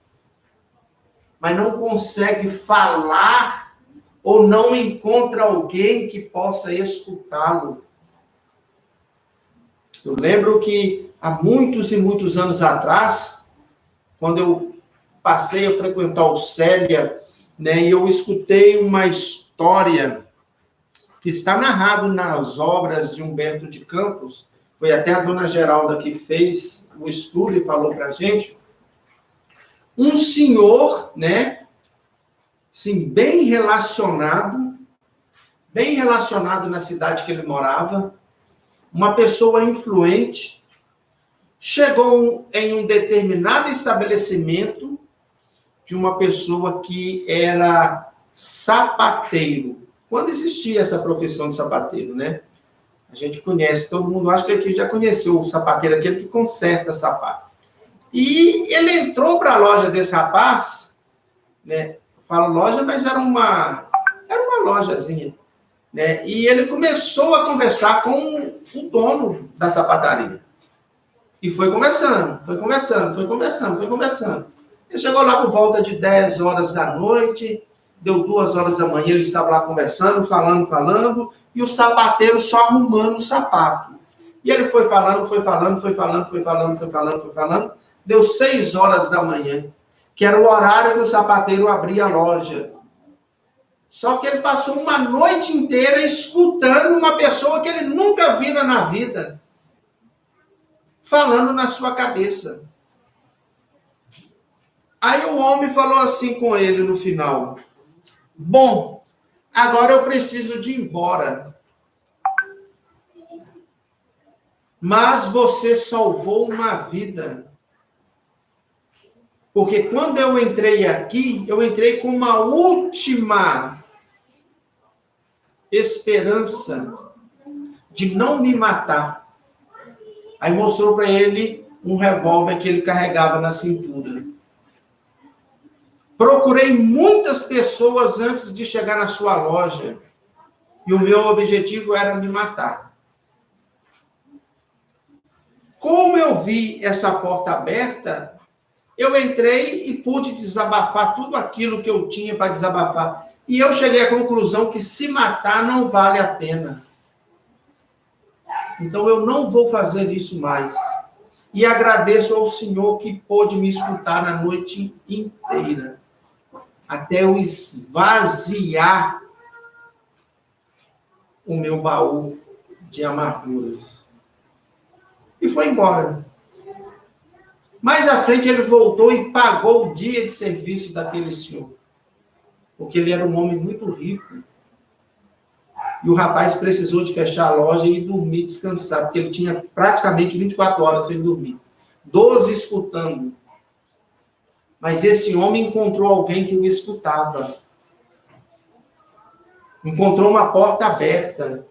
mas não consegue falar ou não encontra alguém que possa escutá-lo. Eu lembro que há muitos e muitos anos atrás, quando eu passei a frequentar o Célia, né, e eu escutei uma história que está narrado nas obras de Humberto de Campos, foi até a dona Geralda que fez o estudo e falou para a gente, um senhor, né, assim, bem relacionado na cidade que ele morava, uma pessoa influente, chegou em um determinado estabelecimento de uma pessoa que era sapateiro. Quando existia essa profissão de sapateiro, né? A gente conhece, todo mundo acha que aqui já conheceu o sapateiro, aquele que conserta sapato. E ele entrou para a loja desse rapaz, né? Eu falo loja, mas era uma lojazinha, né? E ele começou a conversar com o dono da sapataria. E foi conversando. Ele chegou lá por volta de 10 horas da noite, deu 2 horas da manhã, ele estava lá conversando, falando, e o sapateiro só arrumando o sapato. E ele foi falando, deu 6 horas da manhã, que era o horário que o sapateiro abria a loja. Só que ele passou uma noite inteira escutando uma pessoa que ele nunca vira na vida, falando na sua cabeça. Aí o homem falou assim com ele no final, bom, agora eu preciso de ir embora. Mas você salvou uma vida. Porque quando eu entrei aqui, eu entrei com uma última esperança de não me matar. Aí mostrou para ele um revólver que ele carregava na cintura. Procurei muitas pessoas antes de chegar na sua loja. E o meu objetivo era me matar. Como eu vi essa porta aberta, eu entrei e pude desabafar tudo aquilo que eu tinha para desabafar. E eu cheguei à conclusão que se matar não vale a pena. Então eu não vou fazer isso mais. E agradeço ao Senhor que pôde me escutar a noite inteira. Até eu esvaziar o meu baú de amarguras. E foi embora. Mais à frente ele voltou e pagou o dia de serviço daquele senhor. Porque ele era um homem muito rico. E o rapaz precisou de fechar a loja e dormir, descansar, porque ele tinha praticamente 24 horas sem dormir. 12 escutando. Mas esse homem encontrou alguém que o escutava. Encontrou uma porta aberta.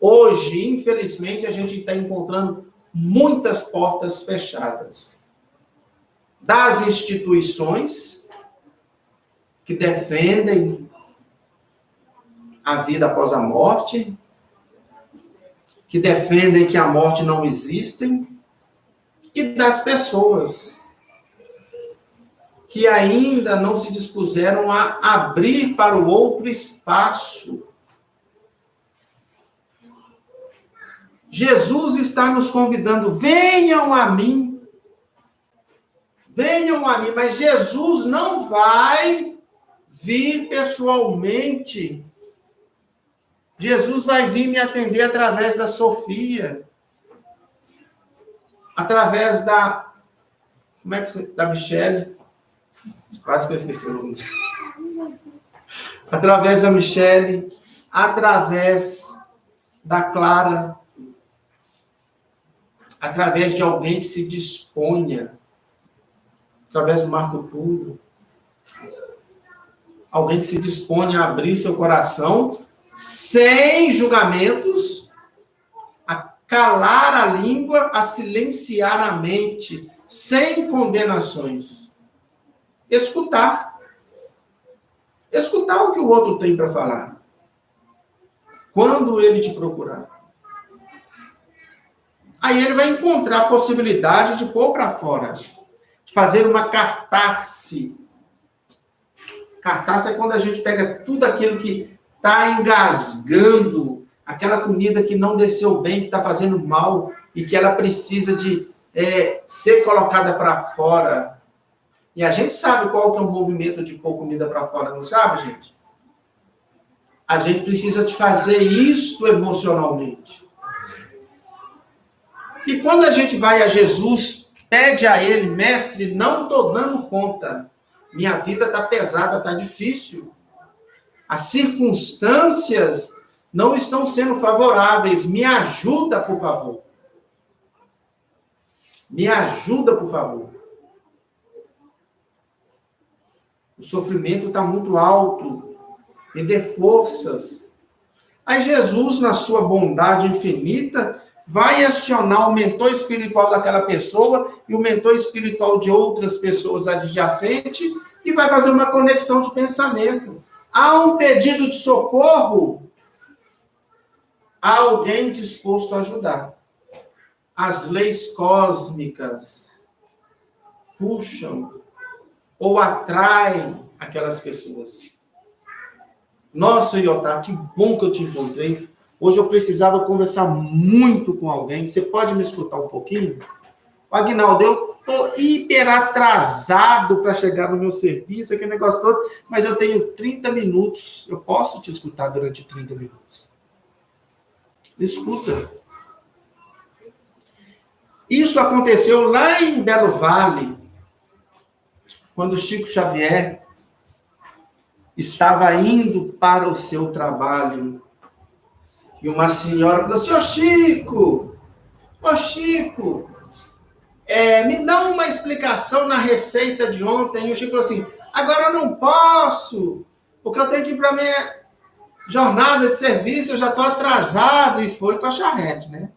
Hoje, infelizmente, a gente está encontrando muitas portas fechadas. Das instituições que defendem a vida após a morte, que defendem que a morte não existe, e das pessoas que ainda não se dispuseram a abrir para o outro espaço. Jesus está nos convidando, venham a mim, mas Jesus não vai vir pessoalmente. Jesus vai vir me atender através da Sofia, através da, da Michele, quase que eu esqueci o nome. Através da Michele, através da Clara, através de alguém que se disponha, através do Marco Túlio, alguém que se disponha a abrir seu coração sem julgamentos, a calar a língua, a silenciar a mente, sem condenações. Escutar. Escutar o que o outro tem para falar. Quando ele te procurar. Aí ele vai encontrar a possibilidade de pôr para fora. De fazer uma cartaz. Cartaz é quando a gente pega tudo aquilo que está engasgando, aquela comida que não desceu bem, que está fazendo mal, e que ela precisa de ser colocada para fora. E a gente sabe qual que é o movimento de pôr comida para fora, não sabe, gente? A gente precisa de fazer isto emocionalmente. E quando a gente vai a Jesus, pede a ele, mestre, não estou dando conta. Minha vida está pesada, está difícil. As circunstâncias não estão sendo favoráveis. Me ajuda, por favor. Me ajuda, por favor. O sofrimento está muito alto. Me dê forças. Aí Jesus, na sua bondade infinita, vai acionar o mentor espiritual daquela pessoa e o mentor espiritual de outras pessoas adjacentes e vai fazer uma conexão de pensamento. Há um pedido de socorro, há alguém disposto a ajudar. As leis cósmicas puxam ou atraem aquelas pessoas. Nossa, Iotá, que bom que eu te encontrei. Hoje eu precisava conversar muito com alguém. Você pode me escutar um pouquinho? Aguinaldo, eu estou hiper atrasado para chegar no meu serviço, aquele negócio todo, mas eu tenho 30 minutos. Eu posso te escutar durante 30 minutos. Escuta. Isso aconteceu lá em Belo Vale, quando Chico Xavier estava indo para o seu trabalho. E uma senhora falou assim, ô Chico, me dá uma explicação na receita de ontem. E o Chico falou assim, agora eu não posso, porque eu tenho que ir para a minha jornada de serviço, eu já estou atrasado. E foi com a charrete, né?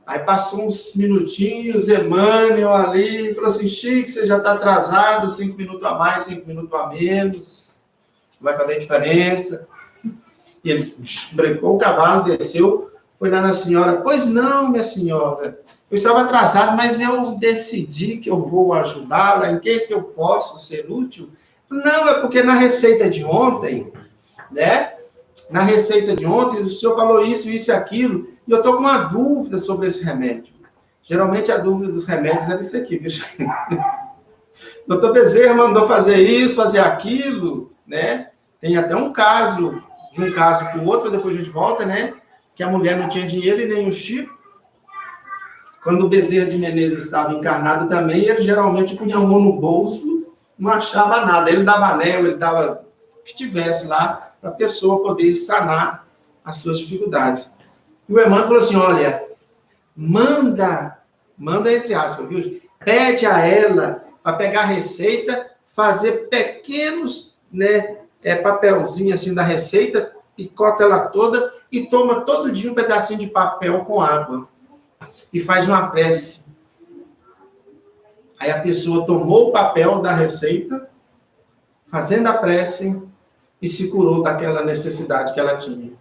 Aí passou uns minutinhos, Emmanuel ali, falou assim, Chico, você já está atrasado, 5 minutos a mais, 5 minutos a menos, não vai fazer diferença. E ele brecou o cavalo, desceu, foi lá na senhora, pois não, minha senhora, eu estava atrasado, mas eu decidi que eu vou ajudá-la, em que eu posso ser útil? Não, é porque na receita de ontem, né, na receita de ontem, o senhor falou isso, isso e aquilo, e eu estou com uma dúvida sobre esse remédio. Geralmente a dúvida dos remédios é isso aqui, viu? Doutor Bezerra mandou fazer isso, fazer aquilo, né? Tem até um caso, de um caso para o outro, depois a gente volta, né? Que a mulher não tinha dinheiro e nem o Chico. Quando o Bezerra de Menezes estava encarnado também, ele geralmente punha a mão no bolso, não achava nada. Ele dava anel, ele dava o que tivesse lá, para a pessoa poder sanar as suas dificuldades. E o Emmanuel falou assim, olha, manda entre aspas, viu? Pede a ela para pegar a receita, fazer pequenos, né, papelzinho assim da receita, picota ela toda e toma todo dia um pedacinho de papel com água. E faz uma prece. Aí a pessoa tomou o papel da receita, fazendo a prece, e se curou daquela necessidade que ela tinha.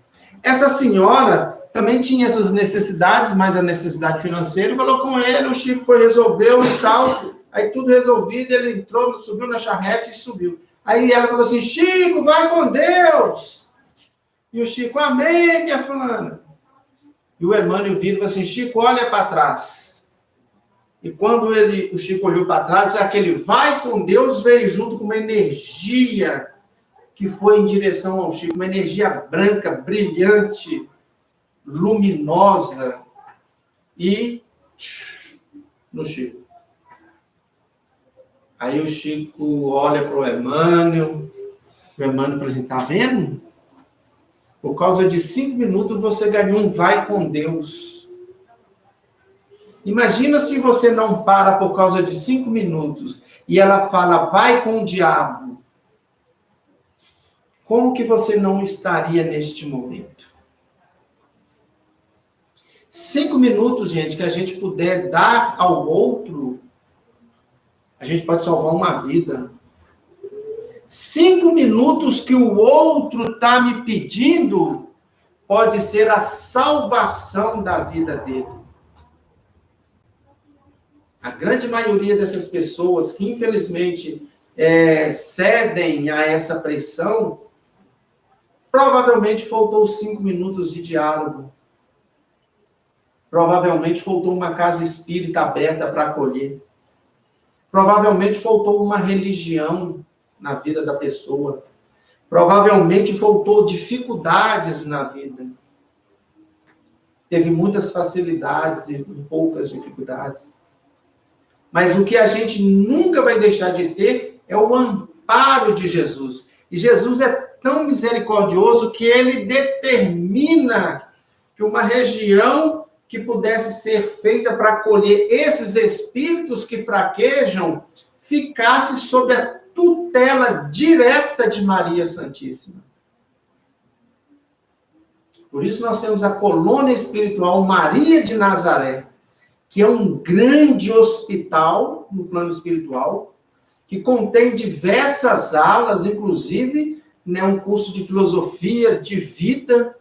Essa senhora também tinha essas necessidades, mas a necessidade financeira, e falou com ele, o Chico foi, resolveu e tal, aí tudo resolvido, ele entrou, subiu na charrete e subiu. Aí ela falou assim, Chico, vai com Deus! E o Chico, amém, minha fulana. E o Emmanuel vira e falou assim, Chico, olha para trás. E quando o Chico olhou para trás, aquele vai com Deus veio junto com uma energia que foi em direção ao Chico, uma energia branca, brilhante, luminosa, e no Chico. Aí o Chico olha para o Emmanuel fala assim, tá vendo? Por causa de 5 minutos você ganhou um vai com Deus. Imagina se você não para por causa de 5 minutos e ela fala, vai com o diabo. Como que você não estaria neste momento? 5 minutos, gente, que a gente puder dar ao outro, a gente pode salvar uma vida. 5 minutos que o outro está me pedindo pode ser a salvação da vida dele. A grande maioria dessas pessoas que, infelizmente, cedem a essa pressão, provavelmente faltou 5 minutos de diálogo. Provavelmente faltou uma casa espírita aberta para acolher. Provavelmente faltou uma religião na vida da pessoa. Provavelmente faltou dificuldades na vida. Teve muitas facilidades e poucas dificuldades. Mas o que a gente nunca vai deixar de ter é o amparo de Jesus. E Jesus é tão misericordioso que ele determina que uma região que pudesse ser feita para acolher esses espíritos que fraquejam ficasse sob a tutela direta de Maria Santíssima. Por isso nós temos a colônia espiritual Maria de Nazaré, que é um grande hospital no plano espiritual, que contém diversas alas, inclusive um curso de filosofia de vida,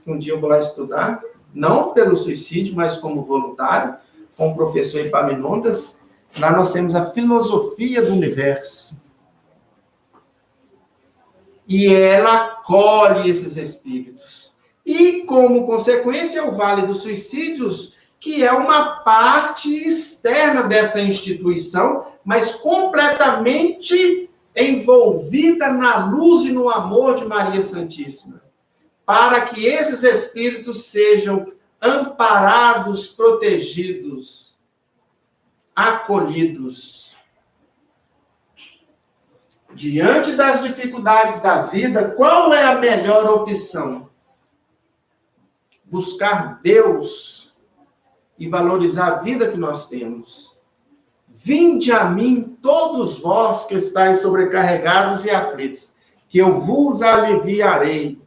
que um dia eu vou lá estudar, não pelo suicídio, mas como voluntário, com o professor Epaminondas. Lá nós temos a filosofia do universo. E ela acolhe esses espíritos. E, como consequência, o Vale dos Suicídios, que é uma parte externa dessa instituição, mas completamente envolvida na luz e no amor de Maria Santíssima, para que esses espíritos sejam amparados, protegidos, acolhidos. Diante das dificuldades da vida, qual é a melhor opção? Buscar Deus e valorizar a vida que nós temos. Vinde a mim, todos vós que estáis sobrecarregados e aflitos, que eu vos aliviarei.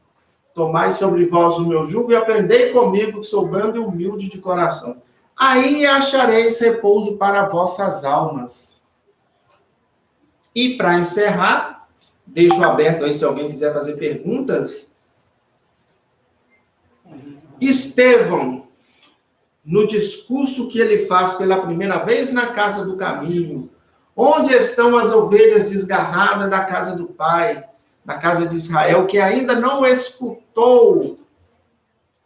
Tomai sobre vós o meu jugo e aprendei comigo, que sou brando e humilde de coração. Aí achareis repouso para vossas almas. E para encerrar, deixo aberto aí se alguém quiser fazer perguntas. Estevão, no discurso que ele faz pela primeira vez na casa do caminho, onde estão as ovelhas desgarradas da casa do Pai, da casa de Israel, que ainda não escutou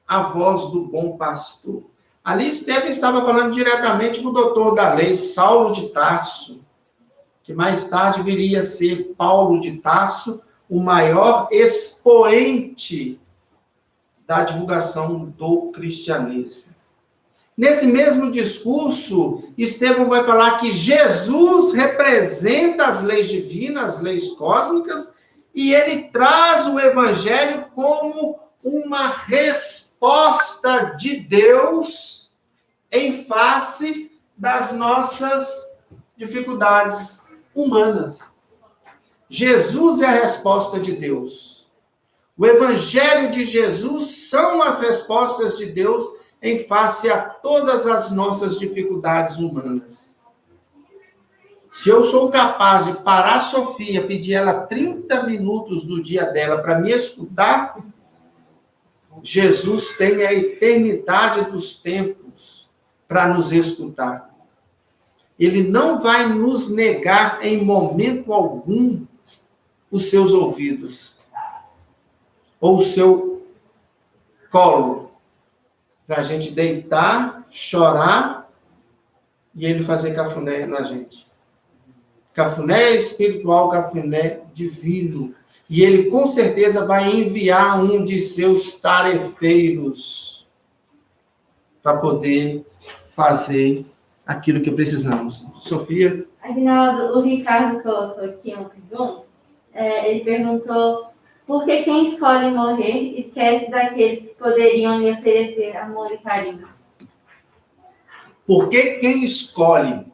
a voz do bom pastor. Ali Estevão estava falando diretamente com o doutor da lei, Saulo de Tarso, que mais tarde viria a ser Paulo de Tarso, o maior expoente da divulgação do cristianismo. Nesse mesmo discurso, Estevão vai falar que Jesus representa as leis divinas, as leis cósmicas, e ele traz o evangelho como uma resposta de Deus em face das nossas dificuldades humanas. Jesus é a resposta de Deus. O evangelho de Jesus são as respostas de Deus em face a todas as nossas dificuldades humanas. Se eu sou capaz de parar a Sofia, pedir ela 30 minutos do dia dela para me escutar, Jesus tem a eternidade dos tempos para nos escutar. Ele não vai nos negar em momento algum os seus ouvidos ou o seu colo, para a gente deitar, chorar e ele fazer cafuné na gente. Cafuné espiritual, cafuné divino. E ele com certeza vai enviar um de seus tarefeiros para poder fazer aquilo que precisamos. Sofia? Aguinaldo, o Ricardo colocou aqui um pergunta. Ele perguntou por que quem escolhe morrer esquece daqueles que poderiam lhe oferecer amor e carinho. Por que quem escolhe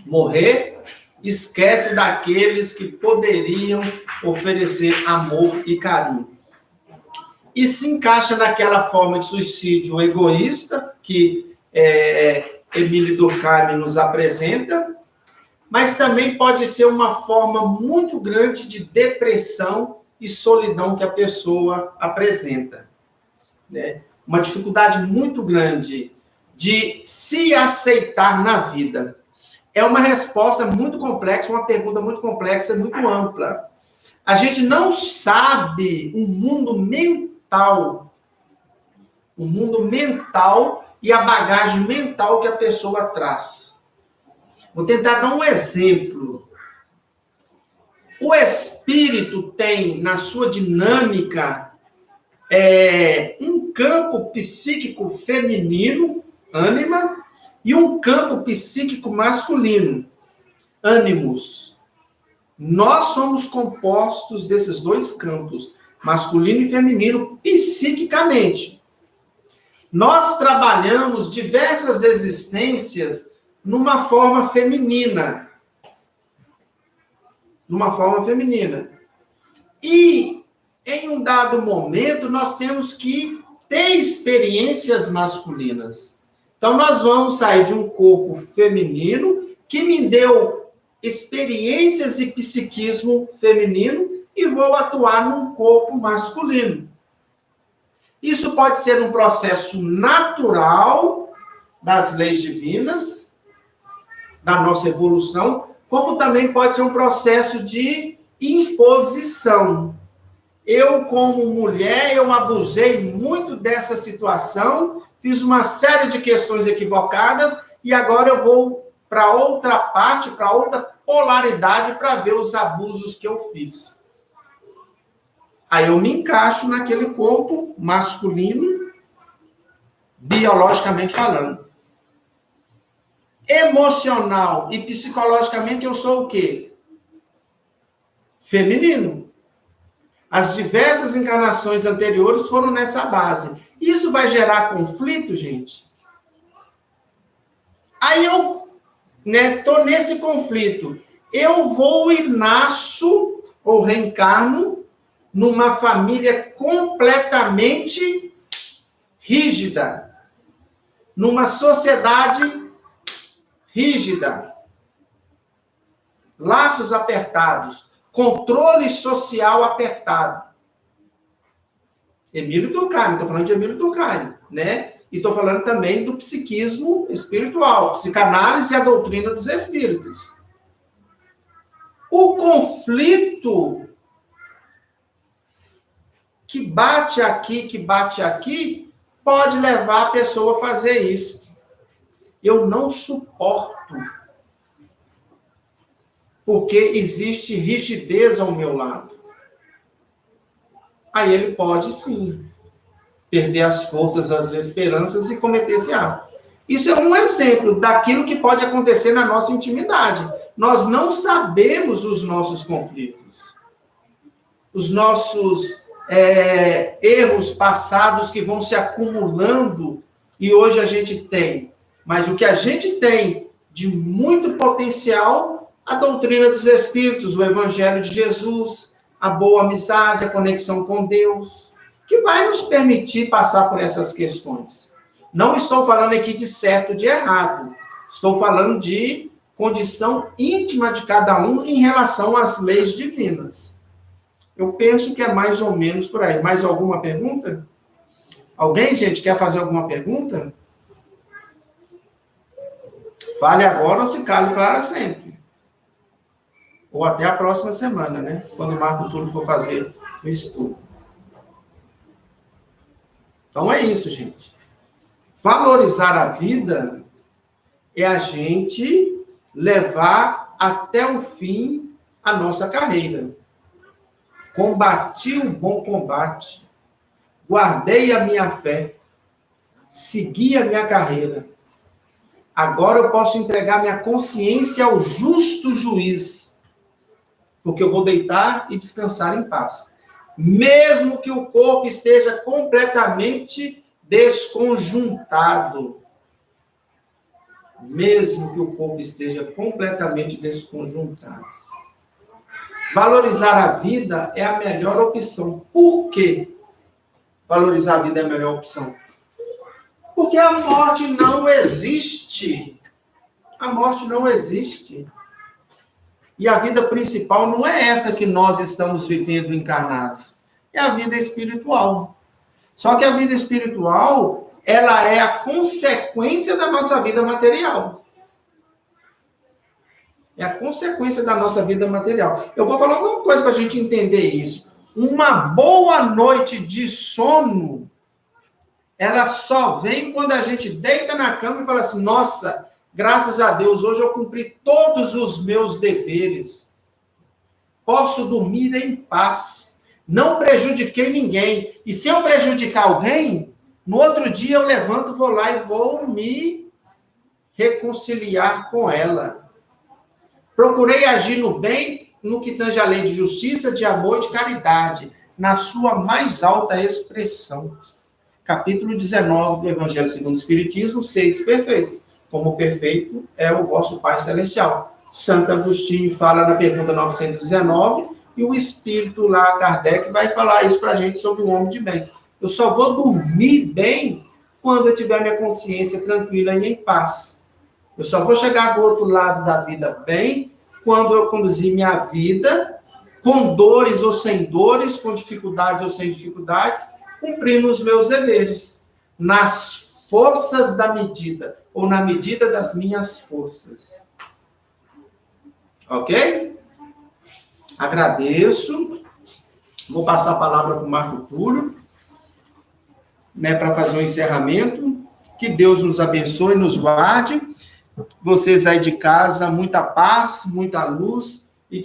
morrer esquece daqueles que poderiam oferecer amor e carinho? E se encaixa naquela forma de suicídio egoísta que Emile Durkheim nos apresenta, mas também pode ser uma forma muito grande de depressão e solidão que a pessoa apresenta, né? Uma dificuldade muito grande de se aceitar na vida. É uma resposta muito complexa, uma pergunta muito complexa, muito ampla. A gente não sabe o mundo mental e a bagagem mental que a pessoa traz. Vou tentar dar um exemplo. O espírito tem, na sua dinâmica, um campo psíquico feminino, ânima, e um campo psíquico masculino, ânimos. Nós somos compostos desses dois campos, masculino e feminino, psiquicamente. Nós trabalhamos diversas existências numa forma feminina. E, em um dado momento, nós temos que ter experiências masculinas. Então, nós vamos sair de um corpo feminino que me deu experiências e psiquismo feminino e vou atuar num corpo masculino. Isso pode ser um processo natural das leis divinas, da nossa evolução, como também pode ser um processo de imposição. Eu, como mulher, eu abusei muito dessa situação, fiz uma série de questões equivocadas e agora eu vou para outra parte, para outra polaridade para ver os abusos que eu fiz. Aí eu me encaixo naquele corpo masculino, biologicamente falando. Emocional e psicologicamente eu sou o quê? Feminino. As diversas encarnações anteriores foram nessa base. Isso vai gerar conflito, gente? Aí eu, tô nesse conflito. Eu vou e nasço ou reencarno numa família completamente rígida, numa sociedade rígida, laços apertados, controle social apertado. Emílio Durkheim, estou falando de Emílio Durkheim, né? E estou falando também do psiquismo espiritual, psicanálise e a doutrina dos espíritos. O conflito que bate aqui, pode levar a pessoa a fazer isso. Eu não suporto, porque existe rigidez ao meu lado. Aí ele pode, sim, perder as forças, as esperanças e cometer esse ato. Isso é um exemplo daquilo que pode acontecer na nossa intimidade. Nós não sabemos os nossos conflitos, os nossos erros passados que vão se acumulando e hoje a gente tem. Mas o que a gente tem de muito potencial, a doutrina dos Espíritos, o Evangelho de Jesus, a boa amizade, a conexão com Deus, que vai nos permitir passar por essas questões. Não estou falando aqui de certo ou de errado. Estou falando de condição íntima de cada um em relação às leis divinas. Eu penso que é mais ou menos por aí. Mais alguma pergunta? Alguém, gente, quer fazer alguma pergunta? Fale agora ou se cale para sempre. Ou até a próxima semana, né? Quando o Marco Túlio for fazer o estudo. Então é isso, gente. Valorizar a vida é a gente levar até o fim a nossa carreira. Combati o bom combate. Guardei a minha fé. Segui a minha carreira. Agora eu posso entregar minha consciência ao justo juiz, porque eu vou deitar e descansar em paz. Mesmo que o corpo esteja completamente desconjuntado. Mesmo que o corpo esteja completamente desconjuntado. Valorizar a vida é a melhor opção. Por quê? Valorizar a vida é a melhor opção. Porque a morte não existe. A morte não existe. E a vida principal não é essa que nós estamos vivendo encarnados. É a vida espiritual. Só que a vida espiritual, ela é a consequência da nossa vida material. É a consequência da nossa vida material. Eu vou falar uma coisa para a gente entender isso. Uma boa noite de sono, ela só vem quando a gente deita na cama e fala assim, nossa, graças a Deus, hoje eu cumpri todos os meus deveres. Posso dormir em paz. Não prejudiquei ninguém. E se eu prejudicar alguém, no outro dia eu levanto, vou lá e vou me reconciliar com ela. Procurei agir no bem, no que tange a lei de justiça, de amor e de caridade, na sua mais alta expressão. Capítulo 19 do Evangelho segundo o Espiritismo, sedes perfeito, como perfeito é o vosso Pai Celestial. Santo Agostinho fala na pergunta 919, e o Espírito lá, Kardec, vai falar isso para a gente sobre o homem de bem. Eu só vou dormir bem quando eu tiver minha consciência tranquila e em paz. Eu só vou chegar do outro lado da vida bem quando eu conduzir minha vida com dores ou sem dores, com dificuldades ou sem dificuldades, cumprindo os meus deveres, nas forças da medida, ou na medida das minhas forças. Ok? Agradeço. Vou passar a palavra para o Marco Túlio, para fazer um encerramento. Que Deus nos abençoe e nos guarde. Vocês aí de casa, muita paz, muita luz